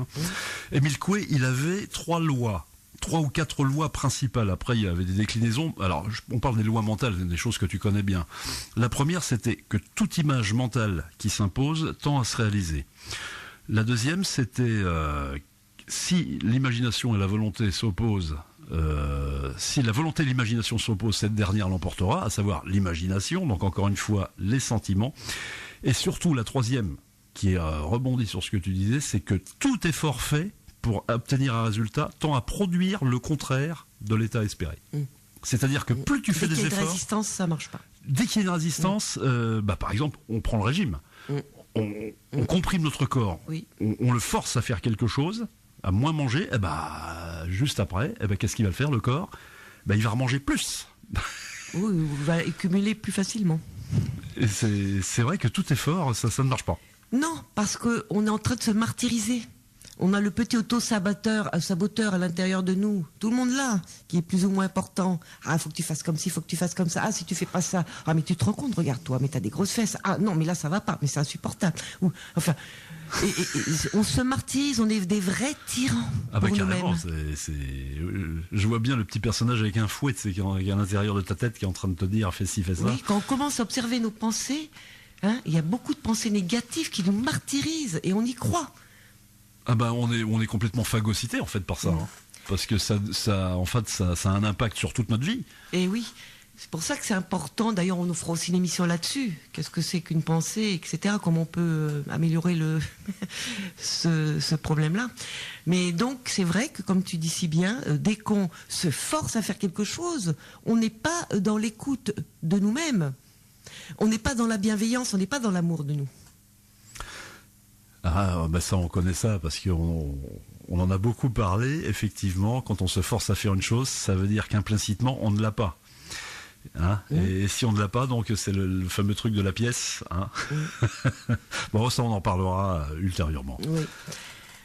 Émile Coué, il avait 3 ou 4 lois principales. Après, il y avait des déclinaisons. Alors, on parle des lois mentales, des choses que tu connais bien. La première, c'était que toute image mentale qui s'impose tend à se réaliser. La deuxième, c'était si l'imagination et la volonté s'opposent, si la volonté et l'imagination s'opposent, cette dernière l'emportera, à savoir l'imagination, donc encore une fois les sentiments. Et surtout la troisième, qui rebondit sur ce que tu disais, c'est que tout effort fait pour obtenir un résultat tend à produire le contraire de l'état espéré. C'est-à-dire que plus tu fais Dès des qu'il y a une efforts, résistance, ça marche pas. dès qu'il y a une résistance, par exemple, on prend le régime, on comprime notre corps, Oui. on le force à faire quelque chose, à moins manger, juste après, qu'est-ce qu'il va faire le corps? Il va remanger plus. Oui, on va accumuler plus facilement. Et c'est vrai que tout effort, ça ne marche pas. Non, parce qu'on est en train de se martyriser. On a le petit auto-saboteur à l'intérieur de nous. Tout le monde là, qui est plus ou moins important. Ah, faut que tu fasses comme ci, faut que tu fasses comme ça. Ah, si tu fais pas ça. Ah, mais tu te rends compte, regarde-toi, mais t'as des grosses fesses. Ah, non, mais là, ça va pas, mais c'est insupportable. Ou, enfin, et on se martyrise, on est des vrais tyrans. Pour Carrément, nous-mêmes. Je vois bien le petit personnage avec un fouet, qui est à l'intérieur de ta tête, qui est en train de te dire, fais ci, fais ça. Oui, quand on commence à observer nos pensées, il y a beaucoup de pensées négatives qui nous martyrisent, et on y croit. On est complètement phagocyté en fait par ça, parce que ça a un impact sur toute notre vie. Et oui, c'est pour ça que c'est important. D'ailleurs, on nous fera aussi une émission là-dessus. Qu'est-ce que c'est qu'une pensée, etc. Comment on peut améliorer ce problème-là. Mais donc, c'est vrai que, comme tu dis si bien, dès qu'on se force à faire quelque chose, on n'est pas dans l'écoute de nous-mêmes. On n'est pas dans la bienveillance, on n'est pas dans l'amour de nous. Ça, on connaît ça, parce qu'on en a beaucoup parlé. Effectivement, quand on se force à faire une chose, ça veut dire qu'implicitement, on ne l'a pas. Et si on ne l'a pas, donc c'est le fameux truc de la pièce. Bon, ça, on en parlera ultérieurement. Oui.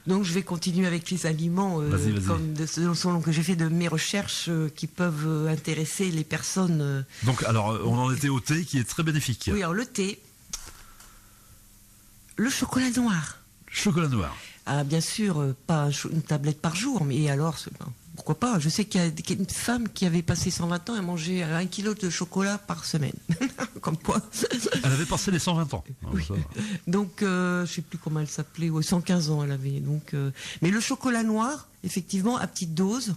Donc, je vais continuer avec les aliments, Vas-y. comme selon que j'ai fait de mes recherches qui peuvent intéresser les personnes. Donc, alors, on en était au thé, qui est très bénéfique. Oui, alors le thé, le chocolat noir. Chocolat noir. Ah, bien sûr, pas une tablette par jour, mais alors, pourquoi pas? Je sais qu'il y a une femme qui avait passé 120 ans et mangeait 1 kilo de chocolat par semaine. Comme quoi. Elle avait passé les 120 ans. Oui. Donc, je sais plus comment elle s'appelait, 115 ans elle avait. Donc, mais le chocolat noir, effectivement, à petite dose,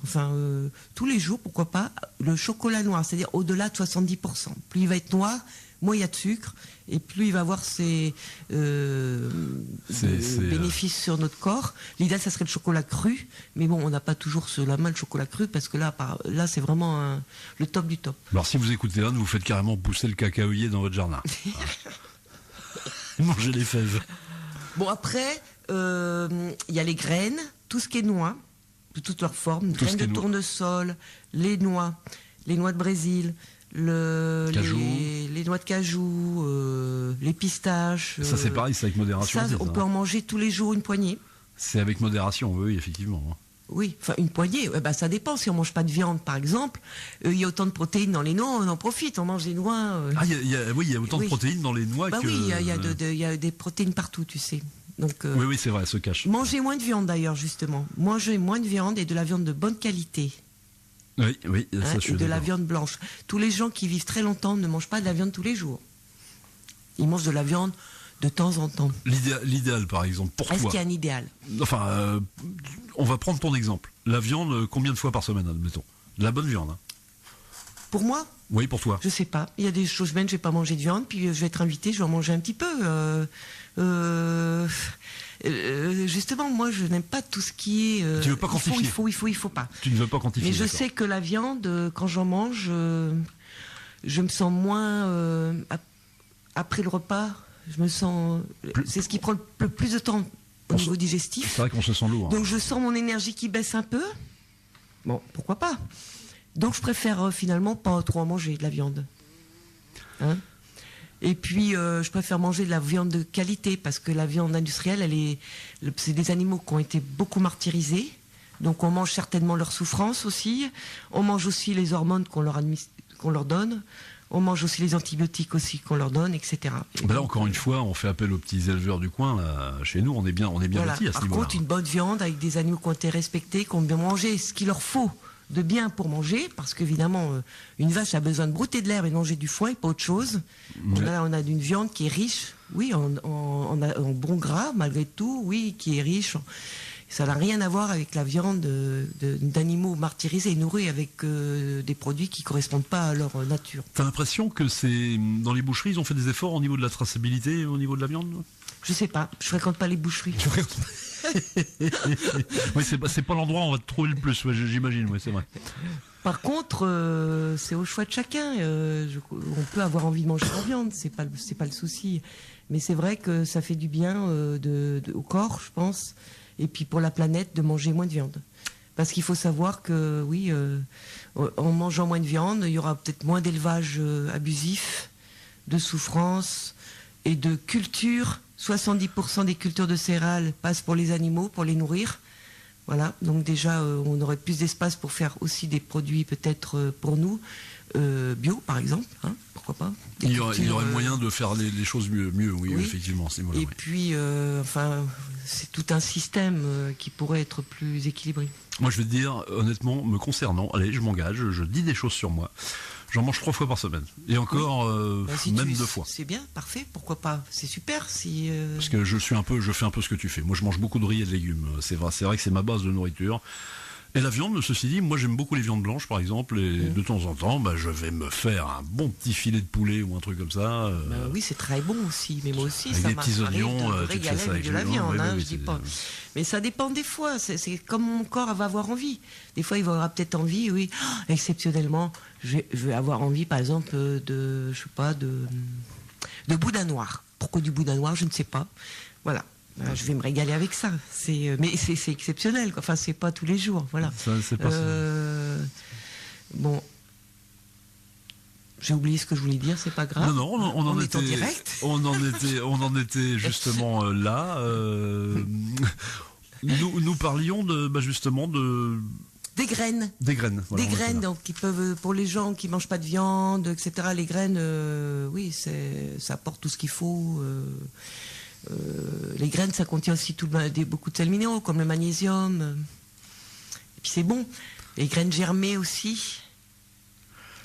tous les jours, pourquoi pas, le chocolat noir, c'est-à-dire au-delà de 70%. Plus il va être noir, moins il y a de sucre, et plus il va avoir ses bénéfices sur notre corps. L'idéal, ça serait le chocolat cru, mais bon, on n'a pas toujours sous la main le chocolat cru, parce que là c'est vraiment le top du top. Alors si vous écoutez Anne, vous faites carrément pousser le cacaoyer dans votre jardin. Mangez les fèves. Bon, après, il y a les graines, tout ce qui est noix, de toutes leurs formes, graines de tournesol, les noix de Brésil, les noix de cajou, les pistaches. Ça c'est pareil, c'est avec modération. Ça, on peut en manger tous les jours une poignée. C'est avec modération, oui, effectivement. Oui, enfin une poignée, ça dépend. Si on mange pas de viande, par exemple, il y a autant de protéines dans les noix, on en profite, on mange des noix. Il y a autant de protéines dans les noix que... Oui, il y a des protéines partout, tu sais. Donc, oui, c'est vrai, elles se cachent. Mangez moins de viande d'ailleurs, justement. Mangez moins de viande et de la viande de bonne qualité. Oui, ça je suis et de la d'accord. viande blanche. Tous les gens qui vivent très longtemps ne mangent pas de la viande tous les jours. Ils mangent de la viande de temps en temps. L'idéal, par exemple, pour toi. Est-ce qu'il y a un idéal? Enfin, on va prendre ton exemple. La viande, combien de fois par semaine, admettons? De la bonne viande. Pour moi? Oui, pour toi. Je sais pas. Il y a des semaines, je vais pas manger de viande, puis je vais être invitée, je vais en manger un petit peu. Justement, moi, je n'aime pas tout ce qui est. Tu veux pas quantifier? Il faut pas. Tu ne veux pas quantifier. Mais je sais que la viande, quand j'en mange, je me sens moins. Après le repas, je me sens. C'est ce qui prend le plus de temps au niveau digestif. C'est vrai qu'on se sent lourd. Donc je sens mon énergie qui baisse un peu. Bon, pourquoi pas? Donc je préfère finalement pas trop en manger de la viande. Et puis je préfère manger de la viande de qualité, parce que la viande industrielle, c'est des animaux qui ont été beaucoup martyrisés. Donc on mange certainement leur souffrance aussi. On mange aussi les hormones qu'on leur donne. On mange aussi les antibiotiques aussi qu'on leur donne, etc. Là, encore une fois, on fait appel aux petits éleveurs du coin. Là, chez nous, on est bien Voilà. lotis à ce niveau-là. Par contre, une bonne viande avec des animaux qui ont été respectés, qui ont bien mangé ce qu'il leur faut de bien pour manger, parce qu'évidemment, une vache a besoin de brouter de l'herbe et de manger du foin et pas autre chose. Ouais. Là, on a une viande qui est riche, oui, en bon gras, malgré tout, oui, qui est riche. Ça n'a rien à voir avec la viande d'animaux martyrisés et nourris avec des produits qui correspondent pas à leur nature. T'as l'impression que c'est dans les boucheries, ils ont fait des efforts au niveau de la traçabilité, au niveau de la viande? Je sais pas, je fréquente pas les boucheries. Oui, c'est pas l'endroit où on va te trouver le plus, ouais, j'imagine, ouais, c'est vrai. Par contre, c'est au choix de chacun. On peut avoir envie de manger de la viande, c'est pas le souci. Mais c'est vrai que ça fait du bien au corps, je pense, et puis pour la planète de manger moins de viande. Parce qu'il faut savoir que oui, en mangeant moins de viande, il y aura peut-être moins d'élevage abusif, de souffrance et de culture. 70% des cultures de céréales passent pour les animaux, pour les nourrir. Voilà, donc déjà, on aurait plus d'espace pour faire aussi des produits peut-être pour nous, bio par exemple, hein, pourquoi pas. Il y aurait moyen de faire les choses mieux, oui, effectivement. Voilà, et puis, enfin, c'est tout un système qui pourrait être plus équilibré. Moi, je vais te dire, honnêtement, me concernant, allez, je m'engage, je dis des choses sur moi. J'en mange 3 fois par semaine. Et encore, même 2 fois. C'est bien, parfait, pourquoi pas. C'est super si... Parce que je fais un peu ce que tu fais. Moi, je mange beaucoup de riz et de légumes. C'est vrai que c'est ma base de nourriture. Et la viande, ceci dit, moi j'aime beaucoup les viandes blanches par exemple, et de temps en temps, je vais me faire un bon petit filet de poulet ou un truc comme ça. Oui, c'est très bon aussi, mais moi aussi, avec ça des petits oignons, tu fais ça avec de la viande, je dis pas. Mais ça dépend des fois, c'est comme mon corps va avoir envie. Des fois, il va avoir peut-être envie, oui, exceptionnellement, je vais avoir envie, par exemple, de boudin noir. Pourquoi du boudin noir, je ne sais pas. Voilà. Je vais me régaler avec ça. Mais c'est exceptionnel, quoi. Enfin, c'est pas tous les jours, voilà. Ça, c'est pas bon, j'ai oublié ce que je voulais dire, c'est pas grave. Non, on en était en direct. On en était justement là. Nous parlions justement de des graines. Voilà, des graines, donc qui peuvent, pour les gens qui mangent pas de viande, etc. Les graines, oui, ça apporte tout ce qu'il faut. Les graines, ça contient aussi beaucoup de sels minéraux, comme le magnésium. Et puis c'est bon. Les graines germées aussi.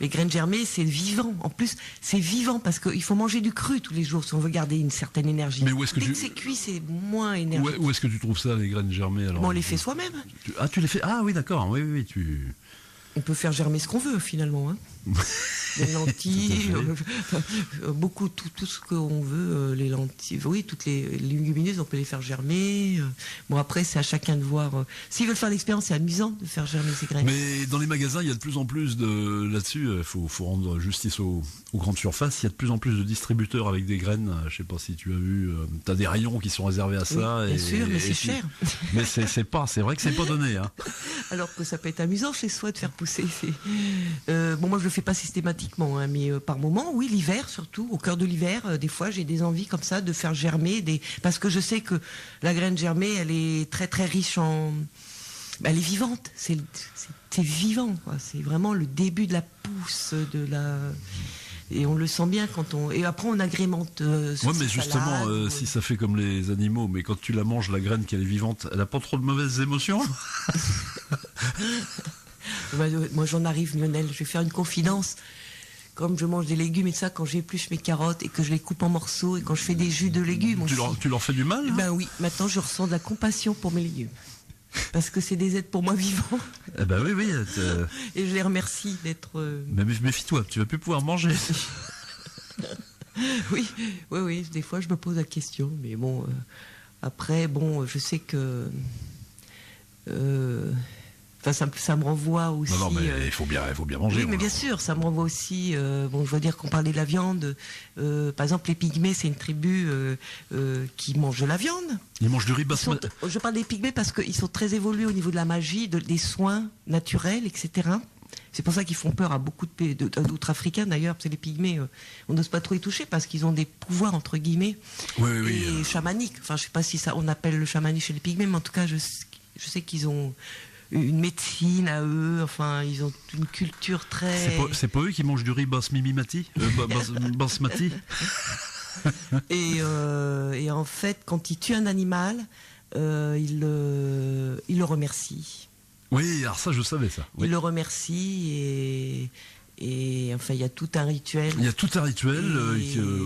Les graines germées, c'est vivant. En plus, c'est vivant parce qu'il faut manger du cru tous les jours si on veut garder une certaine énergie. Mais où est-ce que Dès que c'est cuit, c'est moins énergique. Où est-ce que tu trouves ça, les graines germées alors? On les fait soi-même. Tu les fais? Ah oui, d'accord. Oui, On peut faire germer ce qu'on veut finalement. Hein. Les lentilles, beaucoup, tout ce qu'on veut, les lentilles, oui, toutes les légumineuses, on peut les faire germer. Bon, après, c'est à chacun de voir. S'ils veulent faire l'expérience, c'est amusant de faire germer ces graines. Mais dans les magasins, il y a de plus en plus là-dessus, il faut rendre justice aux grandes surfaces, il y a de plus en plus de distributeurs avec des graines. Je sais pas si tu as vu, tu as des rayons qui sont réservés à ça. Oui, bien sûr, mais c'est cher. Mais c'est vrai que c'est pas donné. Hein. Alors que ça peut être amusant chez soi de faire pousser. Bon, moi je le fais pas systématiquement, hein, mais par moment, oui, l'hiver surtout, au cœur de l'hiver, des fois j'ai des envies comme ça de faire germer parce que je sais que la graine germée, elle est très très riche elle est vivante, c'est vivant, quoi. C'est vraiment le début de la pousse et on le sent bien quand et après on agrémente. Ouais, mais justement, si ça fait comme les animaux, mais quand tu la manges, la graine qu'elle est vivante, elle a pas trop de mauvaises émotions. Moi j'en arrive, Lionel, je vais faire une confidence. Comme je mange des légumes et ça, quand j'épluche mes carottes et que je les coupe en morceaux et quand je fais des jus de légumes aussi. Tu leur fais du mal? Ben oui, maintenant je ressens de la compassion pour mes légumes. Parce que c'est des êtres pour moi vivants. Eh ben oui. Et je les remercie d'être... Mais méfie-toi, tu vas plus pouvoir manger. Oui, des fois je me pose la question. Mais bon, après, je sais que... ça me renvoie aussi. Non, mais il faut bien manger. Oui, mais bien sûr, ça me renvoie aussi. Je veux dire qu'on parlait de la viande. Par exemple, les Pygmées, c'est une tribu qui mange de la viande. Ils mangent du riz basmati. Je parle des Pygmées parce qu'ils sont très évolués au niveau de la magie, des soins naturels, etc. C'est pour ça qu'ils font peur à beaucoup d'autres Africains d'ailleurs, parce que les Pygmées, on n'ose pas trop y toucher parce qu'ils ont des pouvoirs entre guillemets et chamaniques. Enfin, je sais pas si on appelle le chamanisme chez les Pygmées, mais en tout cas, je sais qu'ils ont une médecine à eux, enfin ils ont une culture très... C'est pas eux qui mangent du riz basmati et en fait, quand ils tuent un animal, ils le remercient. Oui, alors ça je savais ça. Oui. Ils le remercient et enfin il y a tout un rituel. Il y a tout un rituel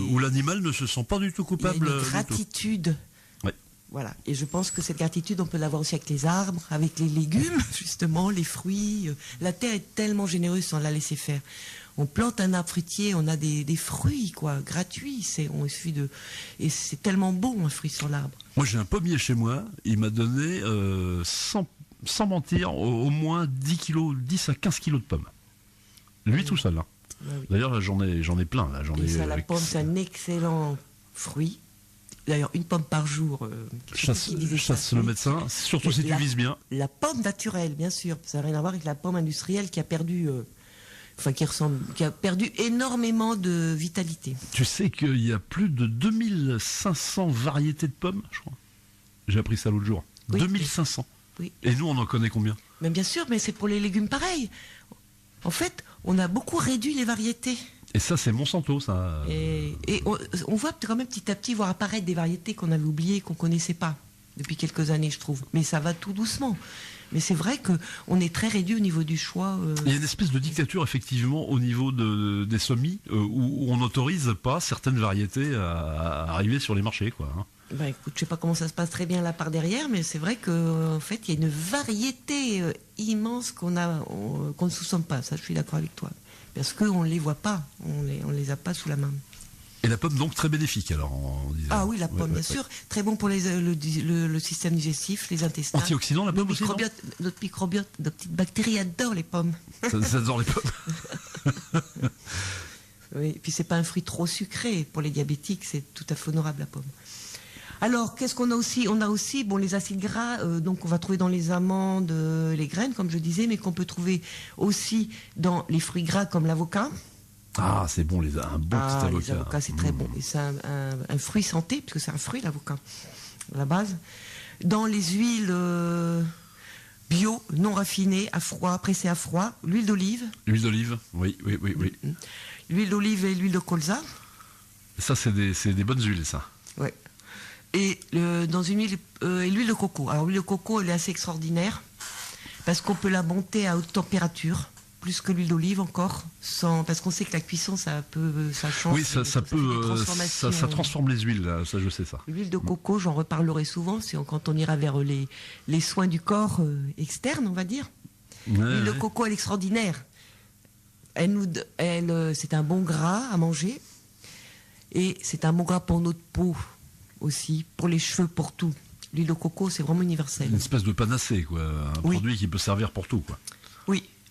où l'animal ne se sent pas du tout coupable. Il y a une gratitude. Voilà. Et je pense que cette gratitude, on peut l'avoir aussi avec les arbres, avec les légumes, justement, les fruits. La terre est tellement généreuse sans la laisser faire. On plante un arbre fruitier, on a des fruits, quoi, gratuits. Il suffit de... Et c'est tellement beau, un fruit sur l'arbre. Moi, j'ai un pommier chez moi. Il m'a donné, sans mentir, au moins 10 à 15 kilos de pommes. Lui tout seul. Hein. Ah oui. D'ailleurs, là, j'en ai plein. Là. Et ça, la pomme, c'est un excellent fruit. D'ailleurs, une pomme par jour. Chasse le médecin, surtout si tu vises bien. La pomme naturelle, bien sûr. Ça n'a rien à voir avec la pomme industrielle qui a perdu... qui a perdu énormément de vitalité. Tu sais qu'il y a plus de 2500 variétés de pommes, je crois. J'ai appris ça l'autre jour. Oui. 2500. Oui. Et nous, on en connaît combien? Mais bien sûr, mais c'est pour les légumes pareil. En fait, on a beaucoup réduit les variétés. Et ça, c'est Monsanto, ça. Et on voit quand même petit à petit voir apparaître des variétés qu'on avait oubliées, qu'on ne connaissait pas depuis quelques années, je trouve. Mais ça va tout doucement. Mais c'est vrai qu'on est très réduit au niveau du choix. Il y a une espèce de dictature, effectivement, au niveau des semis, où on n'autorise pas certaines variétés à arriver sur les marchés, quoi. Hein. Ben écoute, je sais pas comment ça se passe très bien là par derrière, mais c'est vrai qu'en fait, il y a une variété immense qu'on ne soupçonne pas. Ça, je suis d'accord avec toi. Parce qu'on ne les voit pas, on les a pas sous la main. Et la pomme, donc, très bénéfique, alors, on disait. Ah oui, la pomme, bien sûr. Très bon pour le système digestif, les intestins. Antioxydant, la pomme aussi, non ? Notre microbiote, nos petites bactéries adorent les pommes. Ça adore les pommes. Oui, et puis c'est pas un fruit trop sucré. Pour les diabétiques, c'est tout à fait honorable, la pomme. Alors, qu'est-ce qu'on a aussi? On a aussi les acides gras, donc on va trouver dans les amandes, les graines, comme je disais, mais qu'on peut trouver aussi dans les fruits gras comme l'avocat. Ah, c'est bon, un bon petit avocat. Les avocats, c'est très bon. Et c'est un fruit santé, puisque c'est un fruit, l'avocat, à la base. Dans les huiles bio, non raffinées, à froid, pressées à froid, l'huile d'olive. L'huile d'olive, oui. L'huile d'olive et l'huile de colza. Ça, c'est des bonnes huiles, ça. Oui. Et dans une huile, et l'huile de coco. Alors, l'huile de coco, elle est assez extraordinaire, parce qu'on peut la monter à haute température. Plus que l'huile d'olive encore, parce qu'on sait que la cuisson, ça change. Oui, ça transforme les huiles, là, ça je sais ça. L'huile de coco, j'en reparlerai souvent, c'est quand on ira vers les soins du corps externes, on va dire. L'huile de coco, elle est extraordinaire. C'est un bon gras à manger, et c'est un bon gras pour notre peau aussi, pour les cheveux, pour tout. L'huile de coco, c'est vraiment universel. Une espèce de panacée, quoi. Un produit qui peut servir pour tout, quoi.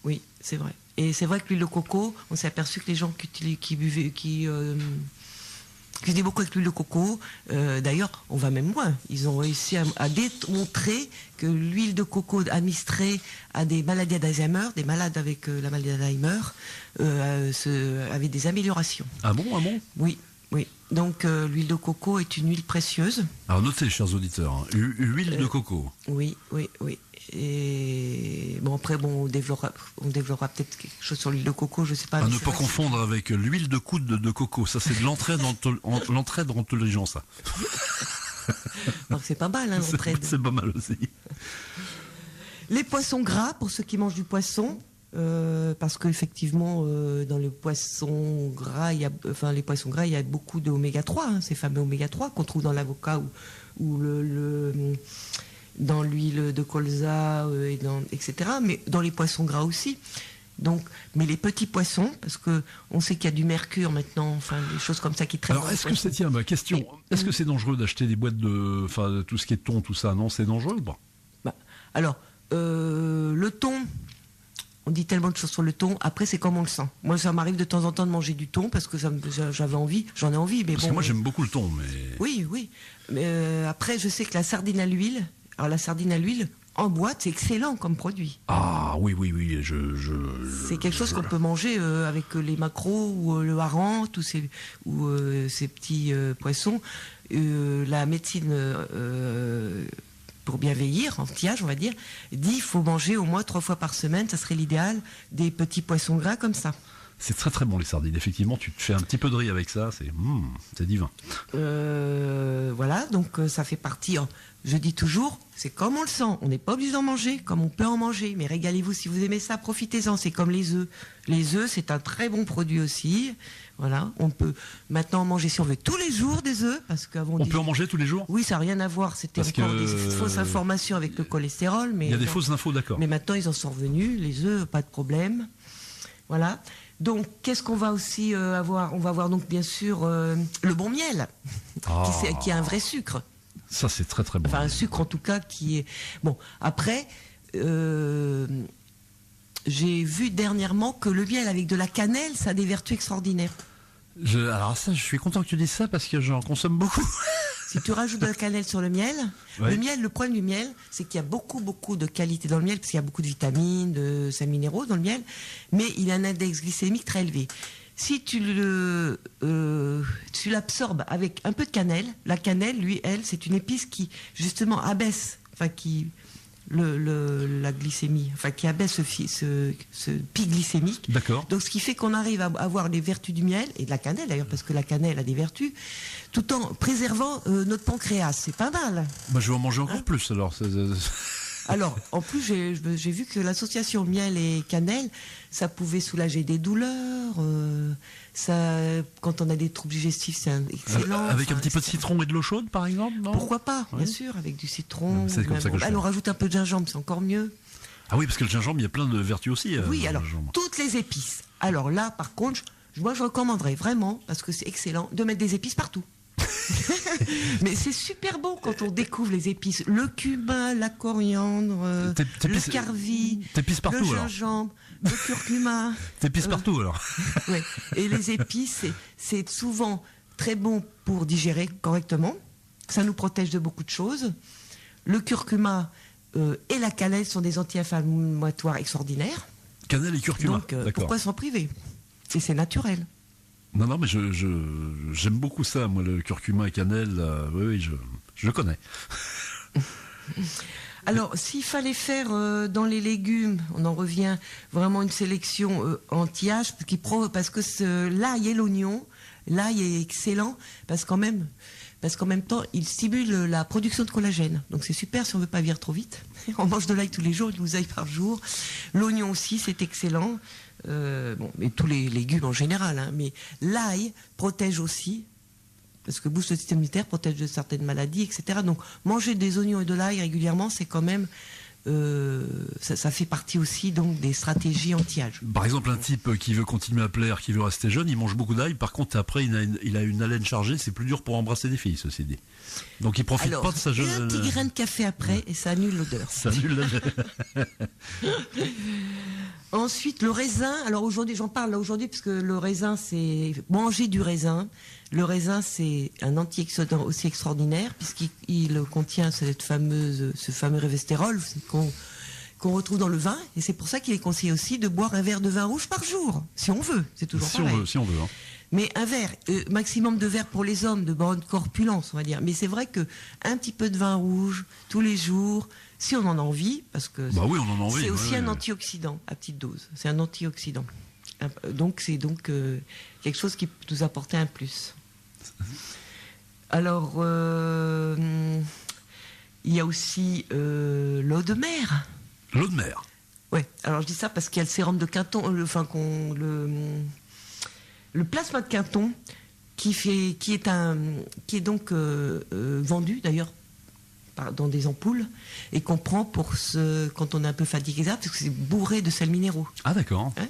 Oui, c'est vrai. Et c'est vrai que l'huile de coco, on s'est aperçu que les gens qui faisaient beaucoup avec l'huile de coco, d'ailleurs, on va même loin. Ils ont réussi à démontrer que l'huile de coco administrée à des maladies d'Alzheimer, des malades avec la maladie d'Alzheimer, avait des améliorations. Ah bon, Oui. Donc l'huile de coco est une huile précieuse. Alors notez, chers auditeurs, hein, huile de coco. Oui. Et bon, après, on développera peut-être quelque chose sur l'huile de coco, je sais pas. À ne pas confondre avec l'huile de coude de coco. Ça, c'est de l'entraide d'entelligence, ça. Alors, c'est pas mal, l'entraide. C'est pas mal aussi. Les poissons gras, pour ceux qui mangent du poisson, parce qu'effectivement, dans les poissons gras, il y a beaucoup d'oméga 3, ces fameux oméga 3 qu'on trouve dans l'avocat ou dans l'huile de colza, etc. Mais dans les poissons gras aussi. Donc, mais les petits poissons, parce que on sait qu'il y a du mercure maintenant, des choses comme ça qui traînent. Alors, est-ce que c'est, question, est-ce que c'est dangereux d'acheter des boîtes de tout ce qui est thon, tout ça? Non, c'est dangereux ou pas? Alors, le thon, on dit tellement de choses sur le thon, après c'est comme on le sent. Moi, ça m'arrive de temps en temps de manger du thon parce que j'en ai envie, mais parce que moi j'aime beaucoup le thon, mais... Oui, mais après je sais que la sardine à l'huile, en boîte, c'est excellent comme produit. Ah oui, c'est quelque chose qu'on peut manger avec les maquereaux ou le hareng, ces petits poissons. La médecine... pour bien vieillir, anti-âge on va dire, dit qu'il faut manger au moins 3 fois par semaine, ça serait l'idéal, des petits poissons gras comme ça. C'est très très bon les sardines. Effectivement, tu te fais un petit peu de riz avec ça, c'est divin. Voilà, donc ça fait partie. Je dis toujours, c'est comme on le sent. On n'est pas obligé d'en manger, comme on peut en manger. Mais régalez-vous si vous aimez ça, profitez-en. C'est comme les œufs. Les œufs, c'est un très bon produit aussi. Voilà, on peut maintenant en manger si on veut tous les jours des œufs, parce qu'avant on peut en manger tous les jours. Oui, ça n'a rien à voir. C'était Parce encore que des fausses informations avec le cholestérol. Mais il y a des fausses infos, d'accord. Mais maintenant, ils en sont revenus. Les œufs, pas de problème. Voilà. Donc, qu'est-ce qu'on va aussi avoir? On va avoir donc bien sûr le bon miel, qui a un vrai sucre. Ça, c'est très très bon. Enfin, un sucre en tout cas qui est... Bon, après, j'ai vu dernièrement que le miel avec de la cannelle, ça a des vertus extraordinaires. Alors ça, je suis content que tu dises ça parce que j'en consomme beaucoup. Si tu rajoutes de la cannelle sur le miel, ouais. Le problème du miel, c'est qu'il y a beaucoup de qualité dans le miel, parce qu'il y a beaucoup de vitamines, de sels minéraux dans le miel, mais il a un index glycémique très élevé. Si tu l'absorbes avec un peu de cannelle, la cannelle, c'est une épice qui justement abaisse, enfin qui la glycémie, enfin qui abaisse ce pic glycémique. D'accord. Donc ce qui fait qu'on arrive à avoir les vertus du miel et de la cannelle d'ailleurs, parce que la cannelle a des vertus, tout en préservant notre pancréas. C'est pas mal. Bah, je vais en manger encore plus alors. Alors, en plus, j'ai vu que l'association miel et cannelle, ça pouvait soulager des douleurs. Quand on a des troubles digestifs, c'est excellent. Avec un petit peu de citron et de l'eau chaude, par exemple, non? Pourquoi pas, ouais. Bien sûr, avec du citron. C'est comme ça que je fais. On rajoute un peu de gingembre, c'est encore mieux. Ah oui, parce que le gingembre, il y a plein de vertus aussi. Oui, alors, toutes les épices. Alors là, par contre, moi, je recommanderais vraiment, parce que c'est excellent, de mettre des épices partout. Mais c'est super bon quand on découvre les épices. Le cumin, la coriandre, le carvi, partout, le gingembre, le curcuma. T'épices partout alors. Ouais. Et les épices, c'est souvent très bon pour digérer correctement. Ça nous protège de beaucoup de choses. Le curcuma et la cannelle sont des anti-inflammatoires extraordinaires. Cannelle et curcuma. Donc pourquoi s'en priver? Et c'est naturel. Non, mais j'aime beaucoup ça, moi, le curcuma et cannelle. Oui, je le connais. Alors, s'il fallait faire dans les légumes, on en revient vraiment une sélection anti-âge, parce que l'ail et l'oignon, l'ail est excellent, parce qu'en même temps, il stimule la production de collagène. Donc c'est super si on ne veut pas vieillir trop vite. On mange de l'ail tous les jours, une douzaine par jour. L'oignon aussi, c'est excellent. Mais tous les légumes en général, hein, mais l'ail protège aussi, parce que booste le système immunitaire, protège de certaines maladies, etc. Donc manger des oignons et de l'ail régulièrement, c'est quand même ça fait partie aussi donc des stratégies anti-âge. Par exemple, un type qui veut continuer à plaire, qui veut rester jeune, il mange beaucoup d'ail. Par contre, après, il a une haleine chargée, c'est plus dur pour embrasser des filles, ceci dit. Donc il profite pas de sa jeune. Un petit grain de café après et ça annule l'odeur. Ça annule l'odeur. Ensuite, le raisin. Alors aujourd'hui, j'en parle là aujourd'hui parce que le raisin, c'est manger du raisin. Le raisin, c'est un antioxydant aussi extraordinaire puisqu'il contient ce fameux révestérol qu'on retrouve dans le vin. Et c'est pour ça qu'il est conseillé aussi de boire un verre de vin rouge par jour, si on veut. C'est toujours pareil. Si on veut. Hein. Mais un verre, maximum de verres pour les hommes de bonne corpulence, on va dire. Mais c'est vrai que un petit peu de vin rouge tous les jours, si on en a envie, parce que oui, on en a envie, c'est aussi un antioxydant à petite dose. C'est un antioxydant. Donc c'est quelque chose qui peut nous apporter un plus. Alors il y a aussi l'eau de mer. L'eau de mer. Ouais. Alors je dis ça parce qu'il y a le sérum de Quinton, le plasma de Quinton qui est donc vendu d'ailleurs dans des ampoules et qu'on prend quand on est un peu fatigué, parce que c'est bourré de sels minéraux. Ah d'accord. Hein,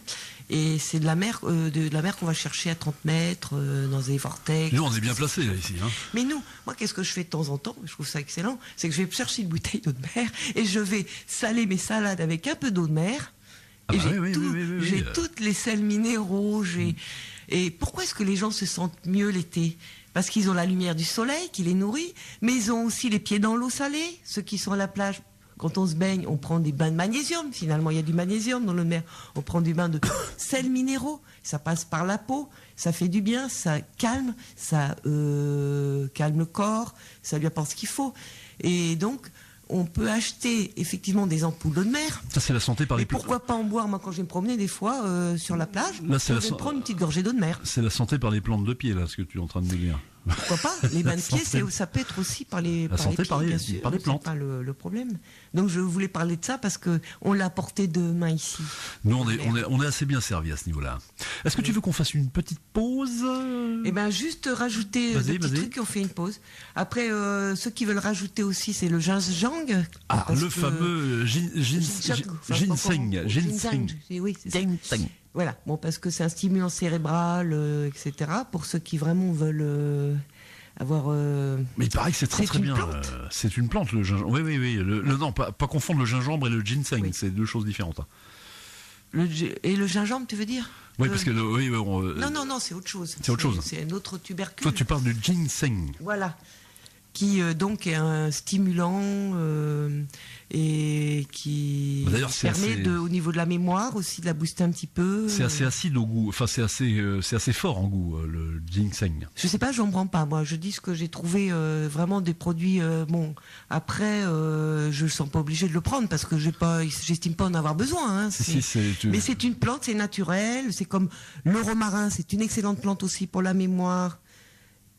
et c'est de la mer qu'on va chercher à 30 mètres dans des vortex. Nous on est bien placés là ici. Hein. Mais moi qu'est-ce que je fais de temps en temps, je trouve ça excellent, c'est que je vais chercher une bouteille d'eau de mer et je vais saler mes salades avec un peu d'eau de mer. Et j'ai toutes les sels minéraux, Et pourquoi est-ce que les gens se sentent mieux l'été? Parce qu'ils ont la lumière du soleil qui les nourrit, mais ils ont aussi les pieds dans l'eau salée. Ceux qui sont à la plage, quand on se baigne, on prend des bains de magnésium. Finalement, il y a du magnésium dans l'eau de mer. On prend du bain de sels minéraux. Ça passe par la peau, ça fait du bien, ça calme, calme le corps, ça lui apporte ce qu'il faut. Et donc, on peut acheter effectivement des ampoules d'eau de mer. Ça, c'est la santé par Mais les plantes. pourquoi pas en boire? Moi, quand je vais me promener des fois sur la plage, Là, c'est je la vais so- prendre une petite gorgée d'eau de mer. C'est la santé par les plantes de pied, là, ce que tu es en train de nous dire. Pourquoi pas? Les bains de pieds, santé. ça peut être aussi par les santé pieds, par les- bien sûr. par les C'est plantes. pas le problème. Donc je voulais parler de ça parce que on l'a porté de main ici. Nous, on est assez bien servi à ce niveau-là. Est-ce que tu veux qu'on fasse une petite pause? Eh ben juste rajouter Vas-y, des petits vas-y. trucs, on fait une pause. Après, ceux qui veulent rajouter aussi, c'est le gingembre. Ah, Parce le que- fameux ginseng. Ginseng. Oui, c'est ça. Ginseng. Voilà, bon, parce que c'est un stimulant cérébral, etc. Pour ceux qui vraiment veulent avoir. Mais il paraît que c'est très C'est très une bien. plante. C'est une plante, le gingembre. Oui. Non, pas confondre le gingembre et le ginseng. Oui. C'est deux choses différentes. Hein. Et le gingembre, tu veux dire? Oui, parce que Non, c'est autre chose. C'est autre chose. C'est un autre tubercule. toi, tu parles du ginseng. Voilà. Qui donc est un stimulant et qui D'ailleurs, c'est permet assez- au niveau de la mémoire aussi de la booster un petit peu. C'est assez acide au goût. Enfin, c'est assez fort en goût, le ginseng. Je sais pas, j'en prends pas. Moi, je dis ce que j'ai trouvé vraiment des produits. Bon, après, je ne sens pas obligé de le prendre parce que j'estime pas en avoir besoin. Hein. Mais c'est une plante, c'est naturel. C'est comme le romarin, c'est une excellente plante aussi pour la mémoire.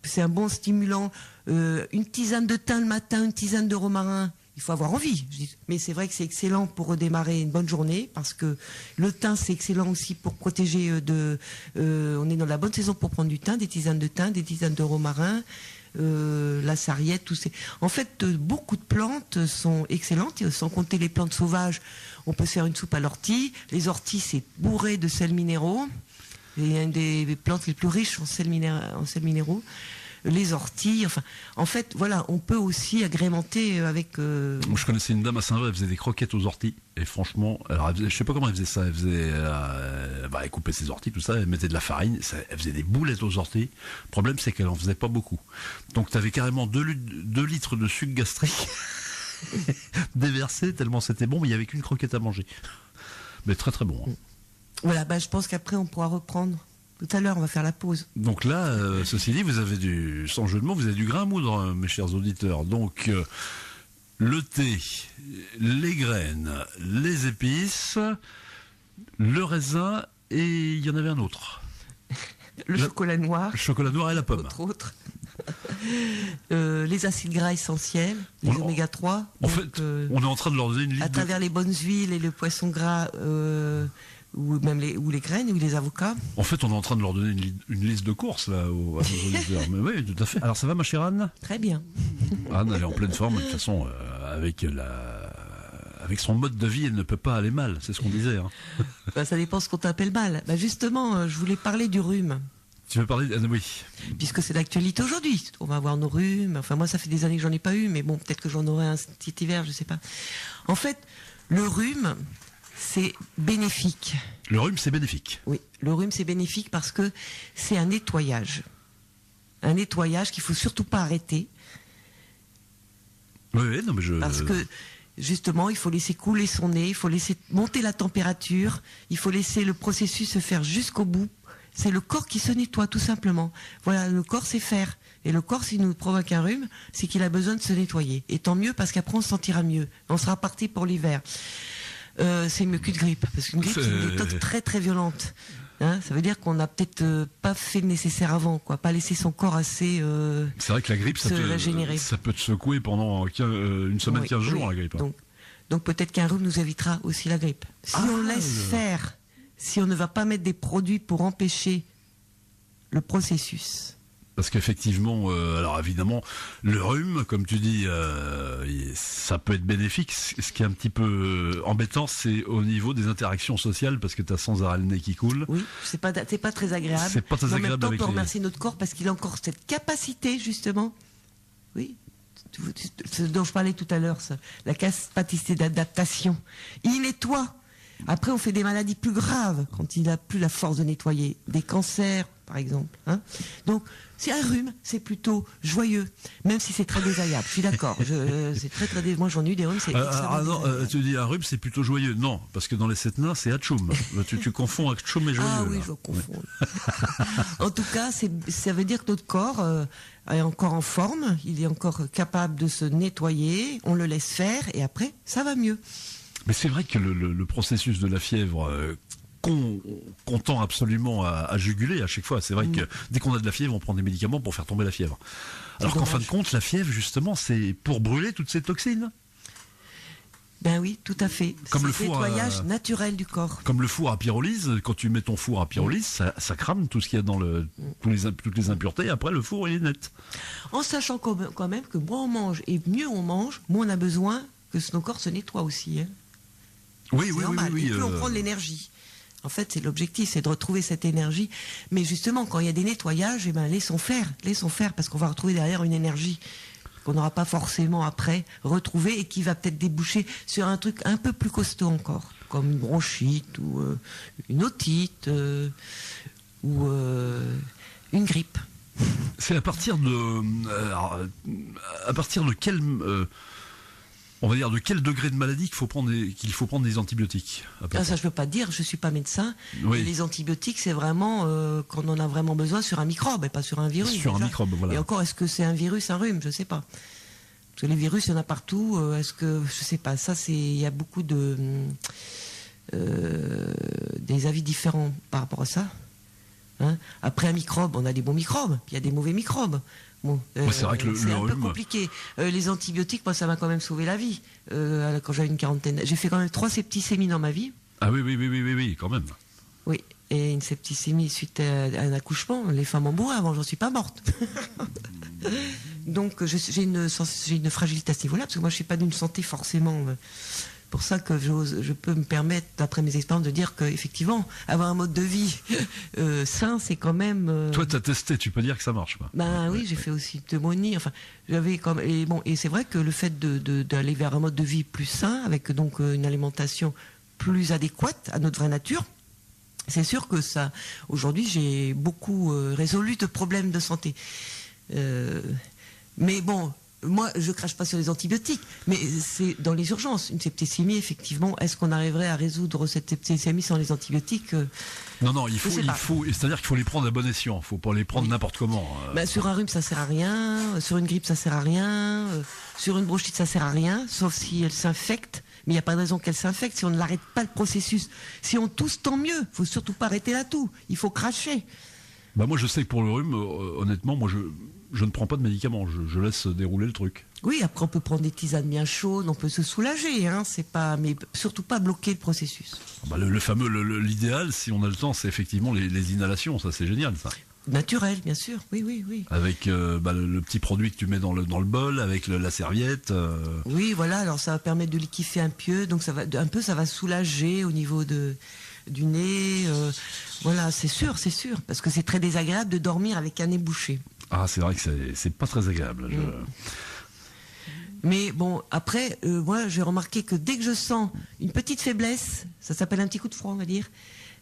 C'est un bon stimulant. Une tisane de thym le matin, une tisane de romarin. Il faut avoir envie. Mais c'est vrai que c'est excellent pour redémarrer une bonne journée parce que le thym, c'est excellent aussi pour protéger on est dans la bonne saison pour prendre du thym, des tisanes de thym, des tisanes de romarin, la sarriette, tout ces. En fait, beaucoup de plantes sont excellentes. Et sans compter les plantes sauvages, on peut se faire une soupe à l'ortie. Les orties, c'est bourré de sels minéraux. C'est une des plantes les plus riches en sels minéraux. Les orties, enfin, en fait, voilà, on peut aussi agrémenter avec. Moi, je connaissais une dame à Saint-Vray, elle faisait des croquettes aux orties. Et franchement, alors, je sais pas comment elle faisait ça. Elle coupait ses orties, tout ça, elle mettait de la farine, elle faisait des boulettes aux orties. Le problème, c'est qu'elle en faisait pas beaucoup. Donc, tu avais carrément 2 litres de sucre gastrique déversé, tellement c'était bon, mais il n'y avait qu'une croquette à manger. Mais très très bon. Hein. Voilà, je pense qu'après, on pourra reprendre. Tout à l'heure, on va faire la pause. Donc là, ceci dit, vous avez sans jeu de mots, vous avez du grain à moudre, hein, mes chers auditeurs. Donc, le thé, les graines, les épices, le raisin, et il y en avait un autre. Le chocolat noir. Le chocolat noir et la pomme. Entre autres. Les acides gras essentiels, les oméga 3. En fait, on est en train de leur donner une liste. À travers les bonnes huiles et le poisson gras, ou même les graines ou les avocats. En fait, on est en train de leur donner une liste de courses là, à nos auditeurs. Mais oui, tout à fait. Alors ça va, ma chère Anne? Très bien. Anne, elle est en pleine forme. De toute façon, avec son mode de vie, elle ne peut pas aller mal. C'est ce qu'on disait. Hein. Ça dépend ce qu'on t'appelle mal. Justement, je voulais parler du rhume. Tu veux parler oui. Puisque c'est l'actualité aujourd'hui. On va avoir nos rhumes. Enfin, moi, ça fait des années que j'en ai pas eu, mais bon, peut-être que j'en aurai un petit hiver, je sais pas. En fait, le rhume, c'est bénéfique. Le rhume, c'est bénéfique. Oui, le rhume, c'est bénéfique parce que c'est un nettoyage. Un nettoyage qu'il faut surtout pas arrêter. Oui, non, mais Parce que, justement, il faut laisser couler son nez, il faut laisser monter la température, il faut laisser le processus se faire jusqu'au bout. C'est le corps qui se nettoie, tout simplement. Voilà, le corps sait faire. Et le corps, s'il nous provoque un rhume, c'est qu'il a besoin de se nettoyer. Et tant mieux, parce qu'après, on se sentira mieux. On sera parti pour l'hiver. C'est mieux qu'une grippe, parce qu'une grippe, c'est une détox très très violente. Hein, ça veut dire qu'on n'a peut-être pas fait le nécessaire avant, quoi, pas laissé son corps assez. C'est vrai que la grippe, ça peut te secouer pendant une semaine, 15 jours, la grippe. Donc peut-être qu'un rhume nous évitera aussi la grippe. Si on laisse faire, si on ne va pas mettre des produits pour empêcher le processus. Parce qu'effectivement, alors évidemment, le rhume, comme tu dis, ça peut être bénéfique. Ce qui est un petit peu embêtant, c'est au niveau des interactions sociales, parce que tu as sans arrêt le nez qui coule. Oui, c'est pas très agréable. C'est pas très agréable. En même temps, on peut remercier notre corps parce qu'il a encore cette capacité, justement. Oui, ce dont je parlais tout à l'heure, la capacité d'adaptation. Il nettoie. Après, on fait des maladies plus graves quand il n'a plus la force de nettoyer. Des cancers, par exemple. Hein. Donc, c'est un rhume, c'est plutôt joyeux, même si c'est très désagréable. Je suis d'accord. C'est très désagréable. Moi, j'en ai eu des rhumes, c'est non, tu dis un rhume, c'est plutôt joyeux. Non, parce que dans les sept nains, c'est atchoum. tu confonds atchoum et joyeux. Ah oui, là. je confonds. En tout cas, ça veut dire que notre corps est encore en forme, il est encore capable de se nettoyer, on le laisse faire, et après, ça va mieux. Mais c'est vrai que le processus de la fièvre qu'on tend absolument à juguler à chaque fois. C'est vrai que dès qu'on a de la fièvre, on prend des médicaments pour faire tomber la fièvre. Alors qu'en fin de compte, la fièvre, justement, c'est pour brûler toutes ces toxines. Ben oui, tout à fait. Comme c'est le four nettoyage naturel du corps. Comme le four à pyrolyse, quand tu mets ton four à pyrolyse, ça crame tout ce qu'il y a dans toutes les impuretés. Après, le four, il est net. En sachant quand même que moins on mange et mieux on mange, moins on a besoin que nos corps se nettoient aussi. Hein. Oui. Et plus on prend de l'énergie. En fait, c'est l'objectif, c'est de retrouver cette énergie. Mais justement, quand il y a des nettoyages, laissons faire, parce qu'on va retrouver derrière une énergie qu'on n'aura pas forcément après retrouver et qui va peut-être déboucher sur un truc un peu plus costaud encore, comme une bronchite ou une otite ou une grippe. C'est à partir de quel on va dire de quel degré de maladie qu'il faut prendre des antibiotiques. Ça, je peux pas te dire, je suis pas médecin. Oui. Et les antibiotiques, c'est vraiment quand on en a vraiment besoin sur un microbe et pas sur un virus. Sur déjà. un microbe, voilà. Et encore, est-ce que c'est un virus, un rhume? Je sais pas. Parce que les virus, il y en a partout. Est-ce que je sais pas. Ça, il y a beaucoup des avis différents par rapport à ça. Hein. Après un microbe, on a des bons microbes, puis il y a des mauvais microbes. Bon, c'est vrai que c'est un peu rhume... compliqué. Les antibiotiques, moi, ça m'a quand même sauvé la vie. Quand j'avais une quarantaine, j'ai fait quand même 3 septicémies dans ma vie. Ah oui, quand même. Oui, et une septicémie suite à un accouchement. Les femmes en mourraient avant, j'en suis pas morte. Donc j'ai une fragilité à ce niveau-là, parce que moi je suis pas d'une santé forcément. Pour ça que je peux me permettre, d'après mes expériences, de dire qu'effectivement, avoir un mode de vie sain, c'est quand même... Toi, tu as testé, tu peux dire que ça marche, quoi. Ben oui, j'ai fait aussi une pneumonie. Enfin, j'avais comme et c'est vrai que le fait d'aller vers un mode de vie plus sain, avec donc une alimentation plus adéquate à notre vraie nature, c'est sûr que ça. Aujourd'hui, j'ai beaucoup résolu de problèmes de santé. Mais bon. Moi, je crache pas sur les antibiotiques, mais c'est dans les urgences. Une septicémie, effectivement, est-ce qu'on arriverait à résoudre cette septicémie sans les antibiotiques? Non, c'est-à-dire qu'il faut les prendre à bon escient. Il faut pas les prendre n'importe comment. Sur un rhume, ça sert à rien. Sur une grippe, ça sert à rien. Sur une bronchite, ça sert à rien, sauf si elle s'infecte. Mais il n'y a pas de raison qu'elle s'infecte si on ne l'arrête pas le processus. Si on tousse, tant mieux. Il faut surtout pas arrêter là tout. Il faut cracher. Moi, je sais que pour le rhume, honnêtement, moi, je ne prends pas de médicaments, je laisse dérouler le truc. Oui, après on peut prendre des tisanes bien chaudes, on peut se soulager, hein, mais surtout pas bloquer le processus. Le fameux, l'idéal, si on a le temps, c'est effectivement les inhalations, ça c'est génial ça. Naturel, bien sûr, oui. Avec le petit produit que tu mets dans le bol, avec la serviette. Oui, voilà, alors ça va permettre de liquéfier un peu, donc ça va soulager au niveau du nez. Voilà, c'est sûr, parce que c'est très désagréable de dormir avec un nez bouché. Ah, c'est vrai que c'est pas très agréable. Mais bon, après, moi, j'ai remarqué que dès que je sens une petite faiblesse, ça s'appelle un petit coup de froid, on va dire,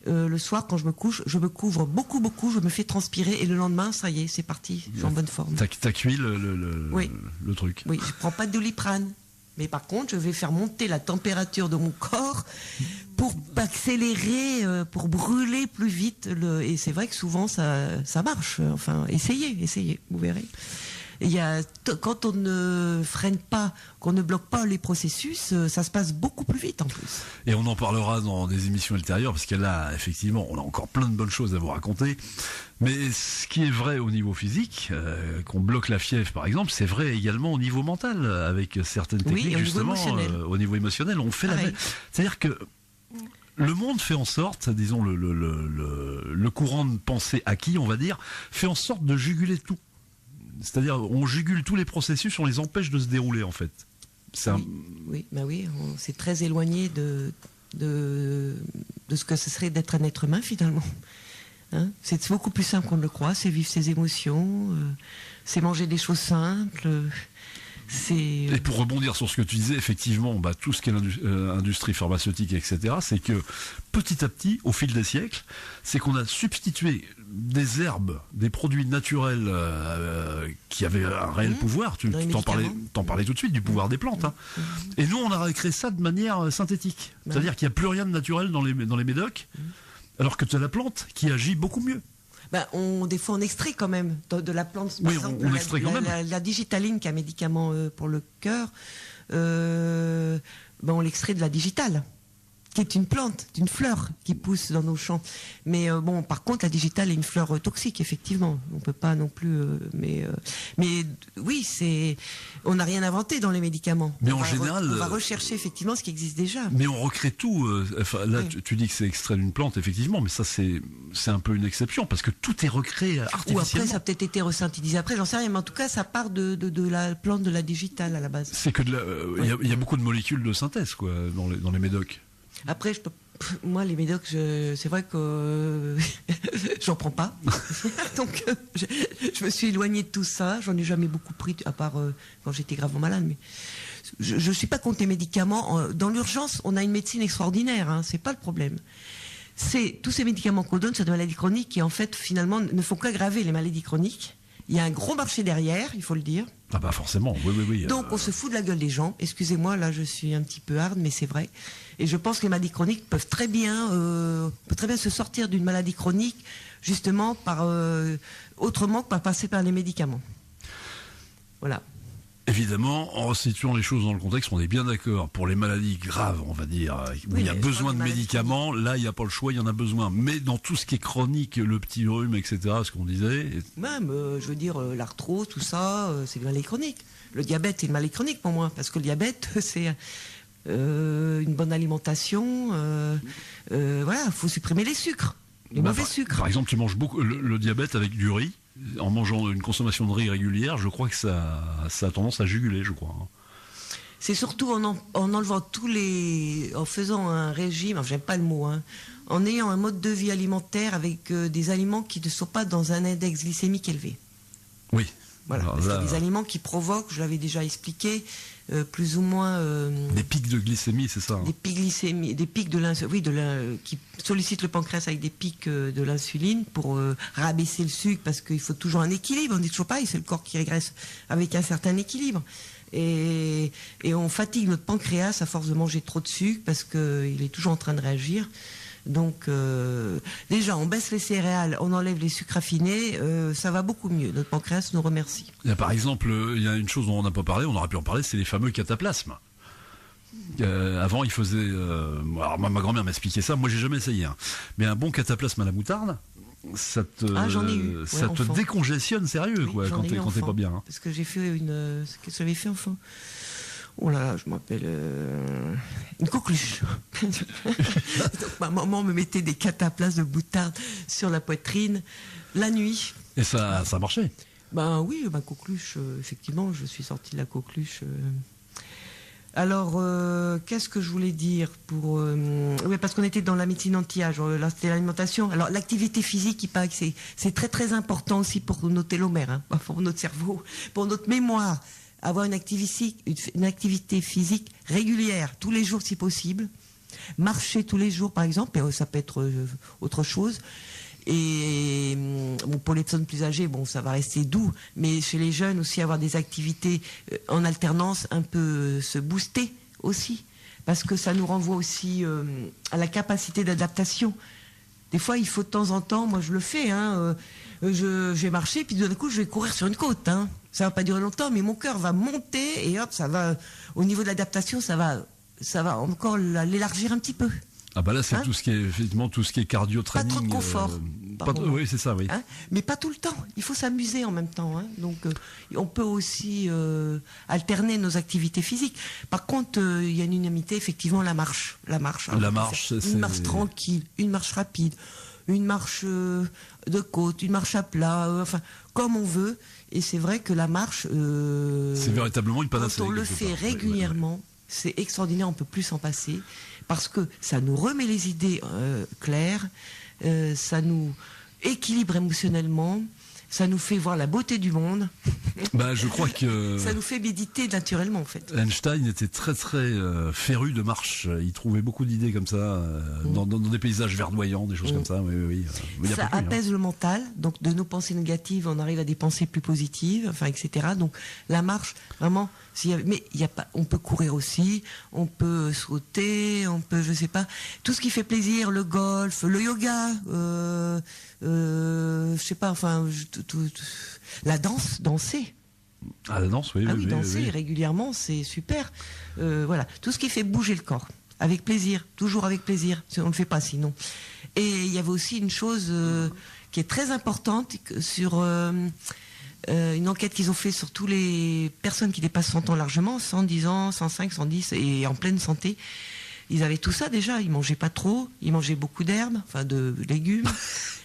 le soir, quand je me couche, je me couvre beaucoup, je me fais transpirer, et le lendemain, ça y est, c'est parti, je suis en bonne forme. T'as cuit le truc. Oui, je prends pas de Doliprane. Mais par contre, je vais faire monter la température de mon corps pour accélérer, pour brûler plus vite. Et c'est vrai que souvent, ça marche. Enfin, essayez, vous verrez. Quand on ne freine pas, qu'on ne bloque pas les processus, ça se passe beaucoup plus vite en plus. Et on en parlera dans des émissions ultérieures, parce que là, effectivement, on a encore plein de bonnes choses à vous raconter. Mais ce qui est vrai au niveau physique, qu'on bloque la fièvre par exemple, c'est vrai également au niveau mental, avec certaines techniques, justement, au niveau émotionnel. On fait c'est-à-dire que le monde fait en sorte, disons, le courant de pensée acquis, on va dire, fait en sorte de juguler tout. C'est-à-dire, on jugule tous les processus, on les empêche de se dérouler, en fait. Oui, c'est très éloigné de ce que ce serait d'être un être humain, finalement. Hein, c'est beaucoup plus simple qu'on ne le croit, c'est vivre ses émotions, c'est manger des choses simples. Et pour rebondir sur ce que tu disais, effectivement, tout ce qui est l'industrie pharmaceutique, etc., c'est que petit à petit, au fil des siècles, c'est qu'on a substitué des herbes, des produits naturels qui avaient un réel pouvoir. Tu t'en parlais tout de suite, du pouvoir des plantes. Hein. Et nous, on a recréé ça de manière synthétique. C'est-à-dire qu'il n'y a plus rien de naturel dans les médocs, alors que tu as la plante qui agit beaucoup mieux. Des fois, on extrait quand même de la plante. Oui, on extrait quand même. La digitaline, qui est un médicament pour le cœur, on l'extrait de la digitale, qui est une plante, une fleur qui pousse dans nos champs. Mais par contre, la digitale est une fleur toxique, effectivement. On peut pas non plus. Mais oui, on n'a rien inventé dans les médicaments. Mais en général, on va rechercher effectivement ce qui existe déjà. Mais on recrée tout. Là, oui. tu dis que c'est extrait d'une plante, effectivement, mais ça c'est un peu une exception parce que tout est recréé artificiellement. Ou après, ça a peut-être été resynthétisé. Après, j'en sais rien, mais en tout cas, ça part de la plante de la digitale à la base. C'est que il y a beaucoup de molécules de synthèse, quoi, dans les médocs. Après, moi, les médocs, c'est vrai que j'en prends pas. Donc, je me suis éloignée de tout ça. J'en ai jamais beaucoup pris, à part quand j'étais gravement malade. Mais je suis pas contre les médicaments. Dans l'urgence, on a une médecine extraordinaire. Hein, c'est pas le problème. C'est tous ces médicaments qu'on donne sur des maladies chroniques qui, en fait, finalement, ne font qu'aggraver les maladies chroniques. Il y a un gros marché derrière, il faut le dire. Ah bah forcément, oui. Donc on se fout de la gueule des gens. Excusez-moi, là je suis un petit peu hard, mais c'est vrai. Et je pense que les maladies chroniques peuvent très bien se sortir d'une maladie chronique, justement autrement que par passer par les médicaments. Voilà. Évidemment, en situant les choses dans le contexte, on est bien d'accord. Pour les maladies graves, on va dire, où il y a besoin de médicaments, là, il n'y a pas le choix, il y en a besoin. Mais dans tout ce qui est chronique, le petit rhume, etc., ce qu'on disait... Même, je veux dire, l'arthrose, tout ça, c'est une maladie chronique. Le diabète est une maladie chronique pour moi, parce que le diabète, c'est une bonne alimentation. Voilà, il faut supprimer les sucres, les mauvais sucres. Par exemple, tu manges beaucoup le diabète avec du riz. En mangeant une consommation de riz régulière, je crois que ça a tendance à juguler, je crois. C'est surtout en enlevant en faisant un régime, enfin, j'aime pas le mot, hein, en ayant un mode de vie alimentaire avec des aliments qui ne sont pas dans un index glycémique élevé. Oui. Voilà, parce qu'il y a des aliments qui provoquent, je l'avais déjà expliqué, plus ou moins... des pics de glycémie, c'est ça, hein. Des pics glycémie, des pics de l'insuline, qui sollicitent le pancréas avec des pics de l'insuline pour rabaisser le sucre, parce qu'il faut toujours un équilibre. On dit toujours pareil, c'est le corps qui régresse avec un certain équilibre. Et on fatigue notre pancréas à force de manger trop de sucre, parce qu'il est toujours en train de réagir. Donc déjà on baisse les céréales, on enlève les sucres raffinés, ça va beaucoup mieux, notre pancréas nous remercie. Par exemple, il y a une chose dont on n'a pas parlé, on aurait pu en parler, c'est les fameux cataplasmes. Avant il faisait alors ma grand-mère m'expliquait ça, moi j'ai jamais essayé, hein. Mais un bon cataplasme à la moutarde, ça te décongestionne sérieux, oui, quoi, quand t'es pas bien, hein. Parce que j'ai fait ce que j'avais fait enfant. Oh là là, je m'appelle une coqueluche. Donc ma maman me mettait des cataplasmes de moutarde sur la poitrine la nuit. Et ça marchait? Oui, ma coqueluche, effectivement, je suis sortie de la coqueluche. Alors, qu'est-ce que je voulais dire oui, parce qu'on était dans la médecine anti-âge, là c'était l'alimentation. Alors l'activité physique, il paraît que c'est très très important aussi pour nos télomères, hein, pour notre cerveau, pour notre mémoire. Avoir une activité physique régulière, tous les jours si possible. Marcher tous les jours, par exemple, mais ça peut être autre chose. Et pour les personnes plus âgées, ça va rester doux. Mais chez les jeunes aussi, avoir des activités en alternance, un peu se booster aussi. Parce que ça nous renvoie aussi à la capacité d'adaptation. Des fois, il faut de temps en temps, moi je le fais, hein, je vais marcher, puis d'un coup je vais courir sur une côte, hein. Ça va pas durer longtemps, mais mon cœur va monter et hop, ça va, au niveau de l'adaptation, ça va encore l'élargir un petit peu. Ah bah là c'est tout ce qui est effectivement tout ce qui est cardio training. Pas trop de confort. Oui, c'est ça, oui. Hein, mais pas tout le temps. Il faut s'amuser en même temps, hein. Donc on peut aussi alterner nos activités physiques. Par contre, il y a une unanimité, effectivement, la marche. La marche, c'est une marche tranquille, une marche rapide, une marche de côte, une marche à plat, enfin comme on veut. Et c'est vrai que la marche, c'est véritablement une panacée. Quand on le fait régulièrement, c'est extraordinaire, on peut plus s'en passer, parce que ça nous remet les idées claires, ça nous équilibre émotionnellement, ça nous fait voir la beauté du monde. Bah, je crois que Ça nous fait méditer naturellement, en fait. Einstein était très très féru de marche. Il trouvait beaucoup d'idées comme ça dans des paysages verdoyants, des choses comme ça. Oui, oui, oui. Il y a Ça pas que lui, hein. apaise le mental, donc de nos pensées négatives, on arrive à des pensées plus positives, enfin, etc. Donc la marche, vraiment, mais il y a pas, on peut courir aussi, on peut sauter, on peut, je sais pas, tout ce qui fait plaisir, le golf, le yoga, je sais pas, enfin, la danse, danser. Ah, la danse, oui, Ah oui, oui, danser oui. régulièrement, c'est super. Voilà, tout ce qui fait bouger le corps, avec plaisir, toujours avec plaisir. On ne le fait pas sinon. Et il y avait aussi une chose qui est très importante sur une enquête qu'ils ont fait sur tous les personnes qui dépassent 100 ans largement, 110 ans, 105, 110 et en pleine santé. Ils avaient tout ça déjà, ils mangeaient pas trop, ils mangeaient beaucoup d'herbes, enfin de légumes.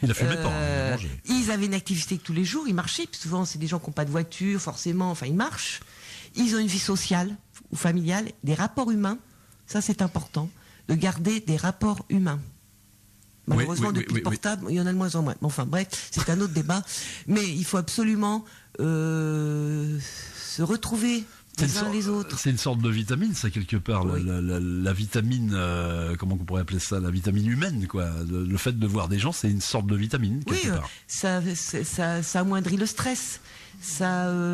Il a fumé pas, il a mangé. Ils avaient une activité tous les jours, ils marchaient, puis souvent c'est des gens qui n'ont pas de voiture, forcément, enfin ils marchent. Ils ont une vie sociale ou familiale, des rapports humains, ça c'est important, de garder des rapports humains. Malheureusement, depuis le portable, il y en a de moins en moins. Enfin bref, c'est un autre débat. Mais il faut absolument se retrouver les uns les autres. C'est une sorte de vitamine, ça, quelque part. Oui. La vitamine, comment on pourrait appeler ça, la vitamine humaine, quoi. Le fait de voir des gens, c'est une sorte de vitamine, quelque part. Ça amoindrit le stress. Ça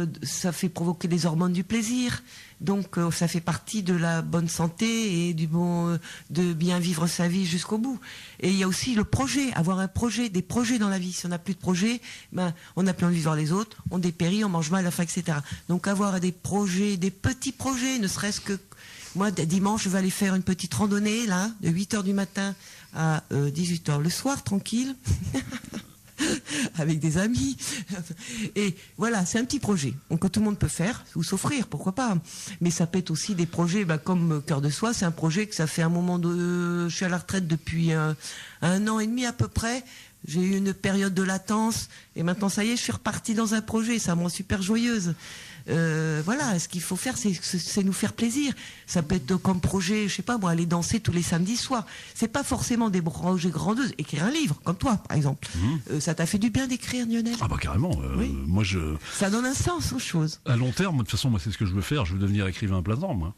fait provoquer des hormones du plaisir. Donc ça fait partie de la bonne santé et de bien vivre sa vie jusqu'au bout. Et il y a aussi le projet, avoir un projet, des projets dans la vie. Si on n'a plus de projet, ben, on n'a plus envie de voir les autres, on dépérit, on mange mal, enfin, etc. Donc avoir des projets, des petits projets, ne serait-ce que moi, dimanche, je vais aller faire une petite randonnée, là, de 8h du matin à 18h le soir, tranquille. Avec des amis. Et voilà, c'est un petit projet que tout le monde peut faire ou s'offrir, pourquoi pas. Mais ça peut être aussi des projets comme Cœur de Soi, c'est un projet que ça fait un moment je suis à la retraite depuis un an et demi à peu près. J'ai eu une période de latence et maintenant ça y est, je suis repartie dans un projet, ça me rend super joyeuse. Voilà, ce qu'il faut faire, c'est nous faire plaisir. Ça peut être comme projet, je sais pas moi, aller danser tous les samedis soirs. C'est pas forcément des projets grandioses. Écrire un livre, comme toi, par exemple. Ça t'a fait du bien d'écrire, Lionel? Ah bah carrément. Oui. Moi, ça donne un sens aux choses. à long terme, de toute façon, moi, c'est ce que je veux faire. Je veux devenir écrivain à plein temps, moi.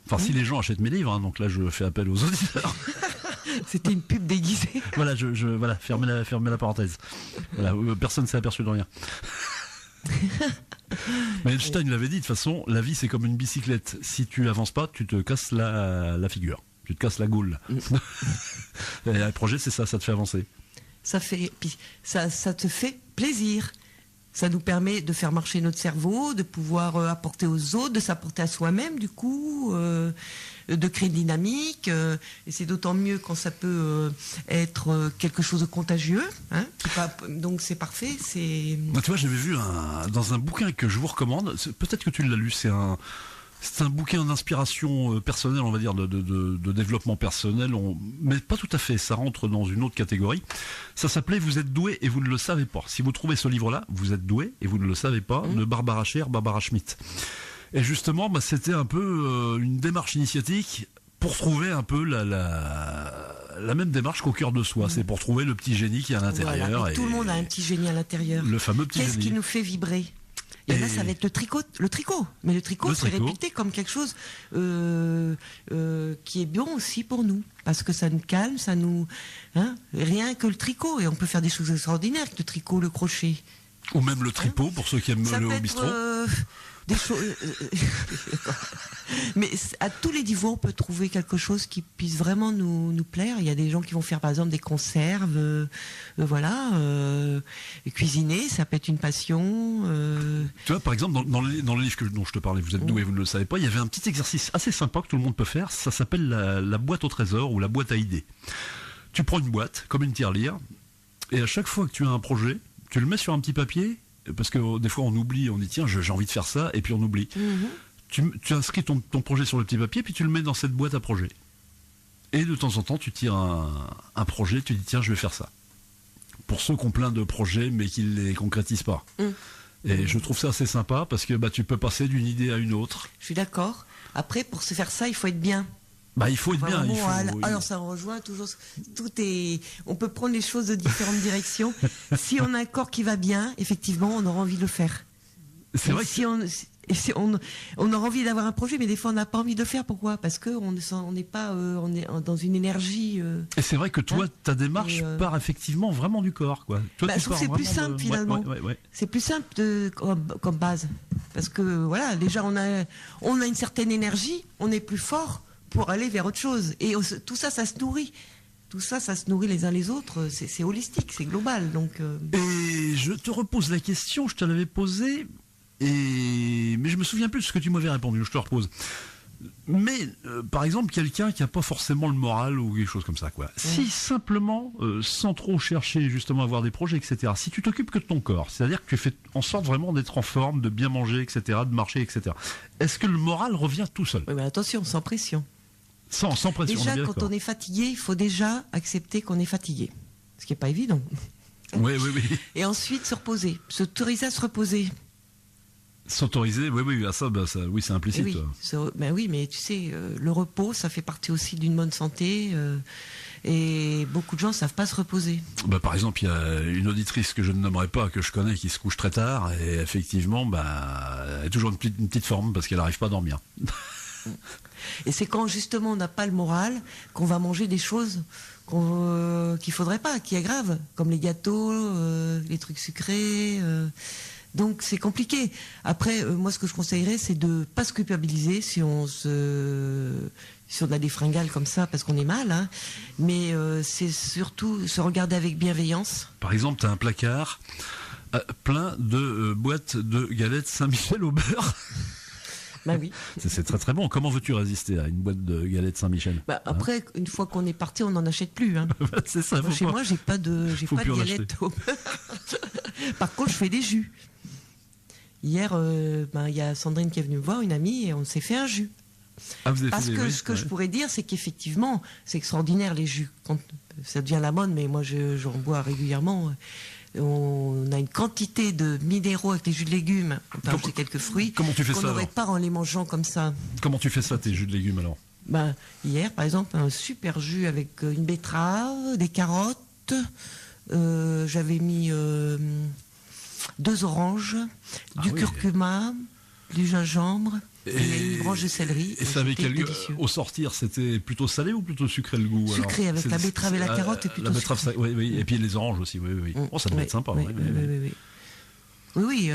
Enfin, si les gens achètent mes livres, hein, donc là, je fais appel aux auditeurs. C'était une pub déguisée. Voilà, voilà, fermez la parenthèse. Voilà, personne s'est aperçu de rien. Mais Einstein l'avait dit, de toute façon, la vie c'est comme une bicyclette. Si tu avances pas, tu te casses la figure. Tu te casses la gaule. Et le projet, c'est ça te fait avancer. Ça te fait plaisir. Ça nous permet de faire marcher notre cerveau, de pouvoir apporter aux autres, de s'apporter à soi-même, du coup, de créer une dynamique. Et c'est d'autant mieux quand ça peut être quelque chose de contagieux. Hein, donc c'est parfait. Tu vois, j'avais vu dans un bouquin que je vous recommande, peut-être que tu l'as lu, c'est un bouquin d'inspiration personnelle, on va dire, de développement personnel, mais pas tout à fait, ça rentre dans une autre catégorie. Ça s'appelait « Vous êtes doué et vous ne le savez pas ». Si vous trouvez ce livre-là, « Vous êtes doué et vous ne le savez pas », de Barbara Sher, Barbara Schmidt. Et justement, c'était un peu une démarche initiatique pour trouver un peu la même démarche qu'au cœur de soi. C'est pour trouver le petit génie qui est à l'intérieur. Voilà, et tout le monde a un petit génie à l'intérieur. Le fameux petit génie. Qu'est-ce qui nous fait vibrer ? Et là, ça va être le tricot. Mais le tricot, c'est réputé comme quelque chose qui est bon aussi pour nous. Parce que ça nous calme, ça nous... Hein, rien que le tricot. Et on peut faire des choses extraordinaires avec le tricot, le crochet. Ou même le tripot, pour ceux qui aiment le haut bistrot. Des choses... Mais à tous les niveaux, on peut trouver quelque chose qui puisse vraiment nous plaire. Il y a des gens qui vont faire, par exemple, des conserves. Cuisiner, ça peut être une passion. Tu vois, par exemple, dans le livre dont je te parlais, Vous êtes doué, vous ne le savez pas, il y avait un petit exercice assez sympa que tout le monde peut faire. Ça s'appelle la boîte au trésor ou la boîte à idées. Tu prends une boîte, comme une tirelire, et à chaque fois que tu as un projet, tu le mets sur un petit papier, parce que des fois on oublie, on dit tiens, j'ai envie de faire ça, et puis on oublie. Tu inscris ton projet sur le petit papier, puis tu le mets dans cette boîte à projet. Et de temps en temps, tu tires un projet, tu dis tiens, je vais faire ça. Pour ceux qui ont plein de projets, mais qui ne les concrétisent pas. Et je trouve ça assez sympa, parce que tu peux passer d'une idée à une autre. Je suis d'accord. Après, pour se faire ça, il faut être bien. Bah, il faut être bien. Vraiment, Il faut... alors ça rejoint toujours. On peut prendre les choses de différentes directions. Si on a un corps qui va bien, effectivement, on aura envie de le faire. C'est vrai que si on aura envie d'avoir un projet, mais des fois on n'a pas envie de le faire. Pourquoi ? Parce que on n'est pas, on est dans une énergie. Et c'est vrai que toi, ta démarche part effectivement vraiment du corps, quoi. Toi, je trouve que c'est plus simple finalement. Ouais. C'est plus simple comme base, parce que voilà, déjà on a une certaine énergie, on est plus fort pour aller vers autre chose. Et tout ça, ça se nourrit. Tout ça, ça se nourrit les uns les autres. C'est holistique, c'est global. Donc. Et je te repose la question, je te l'avais posée. Mais je me souviens plus de ce que tu m'avais répondu, je te repose. Mais, par exemple, quelqu'un qui n'a pas forcément le moral ou quelque chose comme ça, quoi. Si simplement, sans trop chercher justement à avoir des projets, etc., si tu t'occupes que de ton corps, c'est-à-dire que tu fais en sorte vraiment d'être en forme, de bien manger, etc., de marcher, etc., est-ce que le moral revient tout seul ? Oui, mais attention, sans pression. Sans pression, déjà, quand on est fatigué, il faut déjà accepter qu'on est fatigué. Ce qui n'est pas évident. Oui. Et ensuite, se reposer. S'autoriser à se reposer. S'autoriser, oui, ça, oui, c'est implicite. Oui, mais tu sais, le repos, ça fait partie aussi d'une bonne santé, et beaucoup de gens ne savent pas se reposer. Par exemple, il y a une auditrice que je ne nommerai pas, que je connais, qui se couche très tard, et effectivement, elle a toujours une petite forme parce qu'elle n'arrive pas à dormir. Et c'est quand justement on n'a pas le moral qu'on va manger des choses qu'il faudrait pas, qui aggravent, comme les gâteaux, les trucs sucrés. Donc c'est compliqué. Après, moi ce que je conseillerais, c'est de pas se culpabiliser si on a des fringales comme ça parce qu'on est mal, hein. Mais c'est surtout se regarder avec bienveillance. Par exemple, tu as un placard plein de boîtes de galettes Saint-Michel au beurre. Bah oui. C'est très très bon. Comment veux-tu résister à une boîte de galettes Saint-Michel ? Après, une fois qu'on est parti, on n'en achète plus. Hein. C'est ça. Chez moi, j'ai pas de galettes au beurre. Par contre, je fais des jus. Hier, il y a Sandrine qui est venue me voir, une amie, et on s'est fait un jus. Ce que je pourrais dire, c'est qu'effectivement, c'est extraordinaire les jus. Quand ça devient la mode, mais moi j'en bois régulièrement. On a une quantité de minéraux avec les jus de légumes. On peut ajouter quelques fruits. Comment tu fais ça ? Qu'on n'aurait pas en les mangeant comme ça. Comment tu fais ça, tes jus de légumes alors ? Hier, par exemple, un super jus avec une betterave, des carottes. J'avais mis 2 oranges, du curcuma, du gingembre, et une branche de céleri. Et ça avait quel goût ? Au sortir, c'était plutôt salé ou plutôt sucré le goût ? Sucré, avec la betterave et la carotte, et plutôt la betterave, sucré. Oui. Et puis les oranges aussi, oui. Ça devait être sympa. Oui.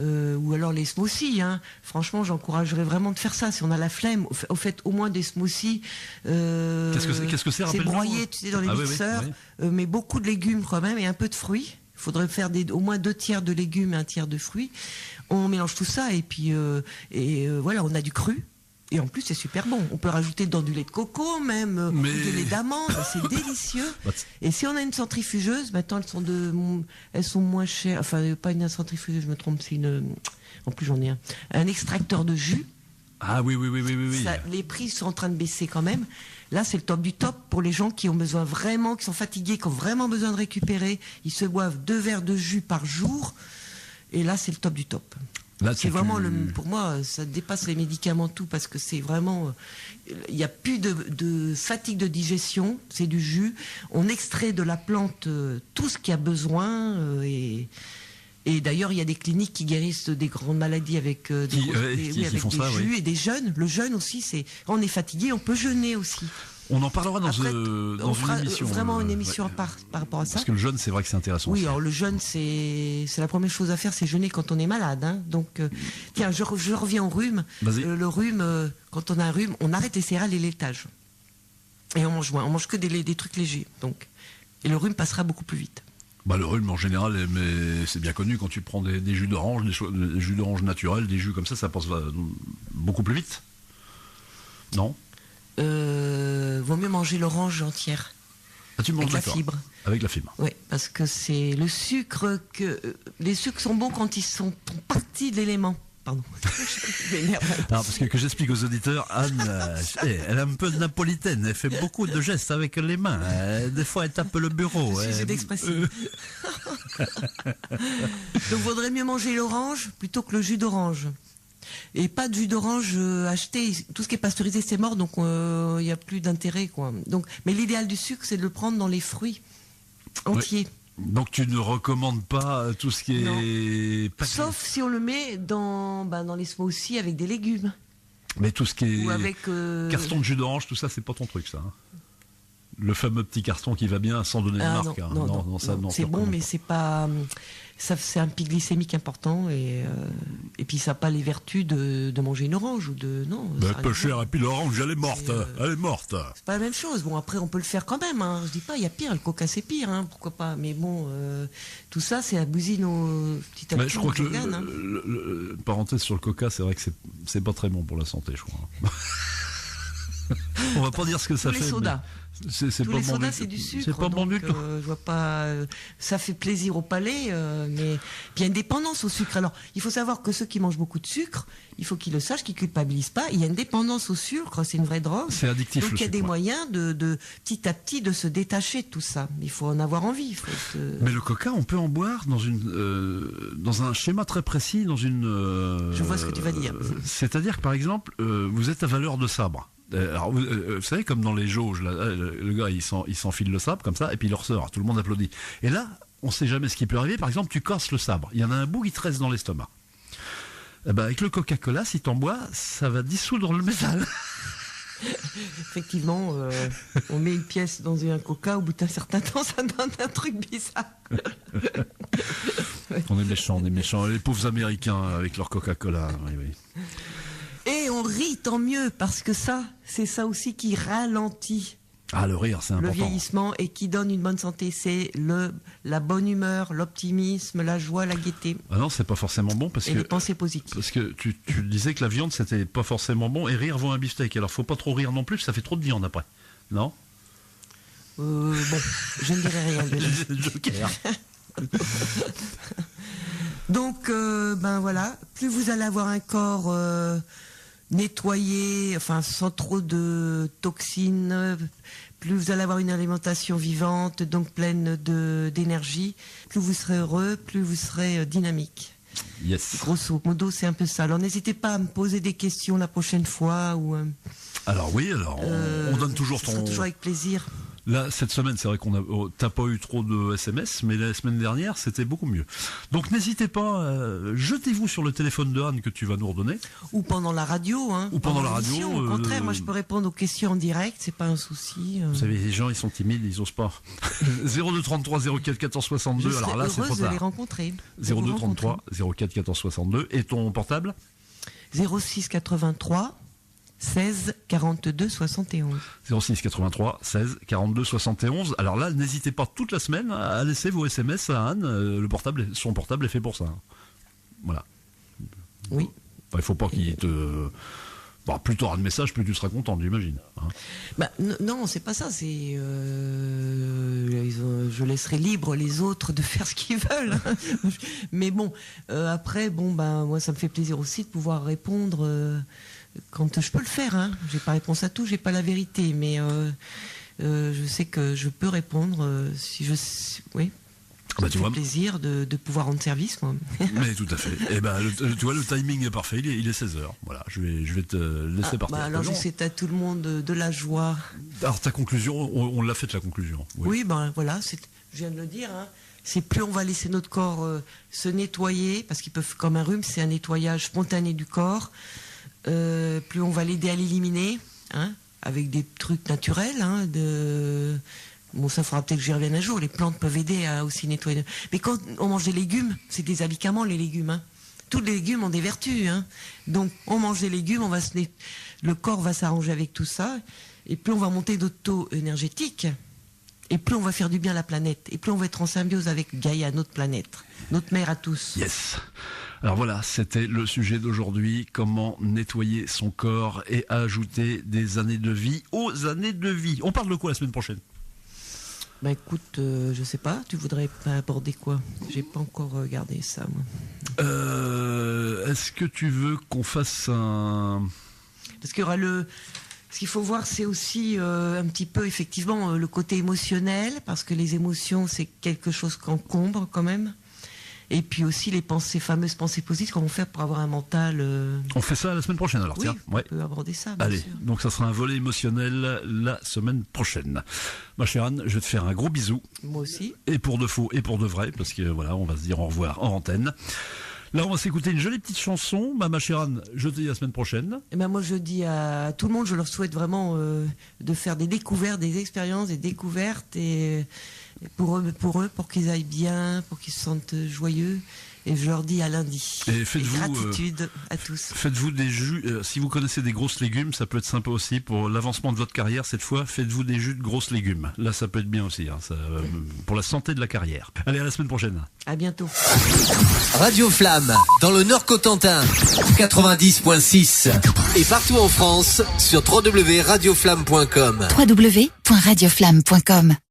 Ou alors les smoothies. Hein. Franchement, j'encouragerais vraiment de faire ça. Si on a la flemme, au fait, au moins des smoothies. Qu'est-ce que c'est ? C'est broyé, tu sais, dans les mixeurs, mais beaucoup de légumes quand même et un peu de fruits. Il faudrait faire au moins 2 tiers de légumes et 1 tiers de fruits. On mélange tout ça et puis voilà, on a du cru. Et en plus, c'est super bon. On peut rajouter dedans du lait de coco, même du lait d'amande. C'est délicieux. Et si on a une centrifugeuse, maintenant elles sont moins chères. Enfin, pas une centrifugeuse, je me trompe. En plus, j'en ai un extracteur de jus. Ah oui. Les prix sont en train de baisser quand même. Là, c'est le top du top pour les gens qui ont besoin vraiment, qui sont fatigués, qui ont vraiment besoin de récupérer. Ils se boivent 2 verres de jus par jour. Et là, c'est le top du top. Là, c'est vraiment pour moi, ça dépasse les médicaments tout parce que c'est vraiment, il n'y a plus de fatigue de digestion. C'est du jus. On extrait de la plante tout ce qu'il y a besoin et d'ailleurs, il y a des cliniques qui guérissent des grandes maladies avec des jus et des jeûnes. Le jeûne aussi, c'est quand on est fatigué, on peut jeûner aussi. On en parlera dans une émission. Vraiment une émission par rapport à ça. Parce que le jeûne, c'est vrai que c'est intéressant. Oui, aussi. alors le jeûne, c'est la première chose à faire, c'est jeûner quand on est malade. Hein. Donc, tiens, je reviens au rhume. Le rhume, quand on a un rhume, on arrête les céréales et les laitages. Et on mange moins. On mange que des trucs légers. Donc, et le rhume passera beaucoup plus vite. Le rhume en général, mais c'est bien connu, quand tu prends des jus d'orange, des jus d'orange naturels, des jus comme ça passe beaucoup plus vite. Non ? Vaut mieux manger l'orange entière. Ah, tu manges avec la fibre. Avec la fibre. Oui, parce que c'est le sucre les sucres sont bons quand ils sont partie de l'élément. Pardon. Parce que j'explique aux auditeurs, Anne, elle a un peu de napolitaine, elle fait beaucoup de gestes avec les mains. Des fois, elle tape le bureau. C'est d'expression. Donc, vaudrait mieux manger l'orange plutôt que le jus d'orange. Et pas de jus d'orange acheté. Tout ce qui est pasteurisé, c'est mort, donc il n'y a plus d'intérêt, quoi. Donc, mais l'idéal du sucre, c'est de le prendre dans les fruits entiers. Donc tu ne recommandes pas tout ce qui est... Sauf si on le met dans les smoothies avec des légumes. Mais tout ce qui est Ou avec... carton de jus d'orange, tout ça, c'est pas ton truc, ça. Hein. Le fameux petit carton qui va bien sans donner de marque. Non, c'est bon, mais c'est pas... c'est un pic glycémique important et puis ça n'a pas les vertus de manger une orange ou de... Non, peu cher, et puis l'orange, elle est morte. Elle est morte. C'est pas la même chose. Bon, après, on peut le faire quand même. Hein. Je dis pas, il y a pire. Le coca, c'est pire. Hein. Pourquoi pas. Mais bon, tout ça, c'est abuser nos petits Je crois que parenthèse sur le coca, c'est vrai que c'est pas très bon pour la santé, je crois. On va pas dire ce que ça fait. Les sodas. C'est Tous pas les bon sodas, du c'est tout. du sucre. C'est pas bon du tout. Je vois pas. Ça fait plaisir au palais, mais puis il y a une dépendance au sucre. Alors, il faut savoir que ceux qui mangent beaucoup de sucre, il faut qu'ils le sachent, qu'ils culpabilisent pas. Il y a une dépendance au sucre, c'est une vraie drogue. C'est addictif. Donc il y a des moyens de petit à petit de se détacher de tout ça. Il faut en avoir envie. Mais le coca, on peut en boire dans un schéma très précis, dans une. Je vois ce que tu vas dire. C'est-à-dire que par exemple, vous êtes à valeur de sabre. Alors, vous savez, comme dans les jauges, là, le gars, il s'enfile le sabre comme ça, et puis il le ressort. Tout le monde applaudit. Et là, on ne sait jamais ce qui peut arriver. Par exemple, tu casses le sabre. Il y en a un bout qui te reste dans l'estomac. Eh ben, avec le Coca-Cola, si t'en bois, ça va dissoudre le métal. Effectivement, on met une pièce dans un coca, au bout d'un certain temps, ça donne un truc bizarre. On est méchants. Les pauvres Américains avec leur Coca-Cola. Oui. Et on rit, tant mieux, parce que c'est ça aussi qui ralentit. Ah, le rire, c'est important. Le vieillissement et qui donne une bonne santé, c'est la bonne humeur, l'optimisme, la joie, la gaieté. Ah non, c'est pas forcément bon parce et les pensées positives. Parce que tu disais que la viande, c'était pas forcément bon, et rire vaut un beefsteak. Alors, faut pas trop rire non plus, ça fait trop de viande après. Non? Bon, je ne dirai rien. Joker. Donc, voilà, plus vous allez avoir un corps nettoyé, enfin sans trop de toxines, plus vous allez avoir une alimentation vivante, donc pleine d'énergie, plus vous serez heureux, plus vous serez dynamique. Yes. Grosso modo, c'est un peu ça. Alors n'hésitez pas à me poser des questions la prochaine fois. Alors oui, on donne toujours ce sera toujours avec plaisir. Là, cette semaine, c'est vrai t'as pas eu trop de SMS, mais la semaine dernière, c'était beaucoup mieux. Donc, n'hésitez pas, jetez-vous sur le téléphone de Anne que tu vas nous redonner. Ou pendant la radio, hein. Ou pendant la radio. Au contraire, moi, je peux répondre aux questions en direct, c'est pas un souci. Vous savez, les gens, ils sont timides, ils osent pas. 02 33 04 14 62. Alors là, c'est trop tard. Je les rencontrer. 02 33 04 14 62. Et ton portable? 06 83 16 42 71. 06 83 16 42 71. Alors là, n'hésitez pas toute la semaine à laisser vos SMS à Anne. Son portable est fait pour ça. Voilà. Oui. Il faut pas qu'il te... plus tu auras de messages, plus tu seras content, j'imagine. Hein. Non, c'est pas ça. C'est je laisserai libre les autres de faire ce qu'ils veulent. Mais bon, après, moi, ça me fait plaisir aussi de pouvoir répondre. Quand je peux le faire, hein. J'ai pas réponse à tout, j'ai pas la vérité, mais je sais que je peux répondre oui. Ça me fait plaisir de pouvoir rendre service, moi. Mais tout à fait. Et tu vois, le timing est parfait. Il est 16h. Voilà, je vais te laisser partir. Alors, je souhaite à tout le monde de la joie. Alors, ta conclusion, on l'a faite, la conclusion. Oui, voilà, je viens de le dire, hein. C'est plus on va laisser notre corps se nettoyer, parce qu'ils peuvent, comme un rhume, c'est un nettoyage spontané du corps. Plus on va l'aider à l'éliminer, hein, avec des trucs naturels. Hein, bon, ça faudra peut-être que j'y revienne un jour. Les plantes peuvent aider à aussi nettoyer. Mais quand on mange des légumes, c'est des alicaments, les légumes. Hein. Tous les légumes ont des vertus. Hein. Donc, on mange des légumes, le corps va s'arranger avec tout ça. Et plus on va monter de taux énergétique, et plus on va faire du bien à la planète. Et plus on va être en symbiose avec Gaïa, notre planète, notre mère à tous. Yes. Alors voilà, c'était le sujet d'aujourd'hui, comment nettoyer son corps et ajouter des années de vie aux années de vie. On parle de quoi la semaine prochaine? Écoute, je sais pas, tu voudrais aborder quoi? J'ai pas encore regardé ça, moi. Est-ce que tu veux qu'on fasse un... Parce qu'il y aura ce qu'il faut voir, c'est aussi un petit peu, effectivement, le côté émotionnel, parce que les émotions, c'est quelque chose qu'encombre quand même. Et puis aussi les fameuses pensées positives, comment faire pour avoir un mental. On fait ça la semaine prochaine alors, Oui, tiens. on peut aborder ça, bien Allez, sûr. donc ça sera un volet émotionnel la semaine prochaine. Ma chère Anne, je vais te faire un gros bisou. Moi aussi. Et pour de faux et pour de vrai, parce que voilà, on va se dire au revoir en antenne. Là, on va s'écouter une jolie petite chanson. Ma chère Anne, je te dis à la semaine prochaine. Et ben moi je dis à tout le monde, je leur souhaite vraiment de faire des découvertes, des expériences, des découvertes et pour eux, pour qu'ils aillent bien, pour qu'ils se sentent joyeux. Et je leur dis à lundi. Et faites-vous gratitude à tous. Faites-vous des jus. Si vous connaissez des grosses légumes, ça peut être sympa aussi pour l'avancement de votre carrière. Cette fois, faites-vous des jus de grosses légumes. Là, ça peut être bien aussi, hein, pour la santé de la carrière. Allez, à la semaine prochaine. À bientôt. Radio Flamme, dans le Nord-Cotentin, 90.6. Et partout en France, sur www.radioflamme.com. www.radioflamme.com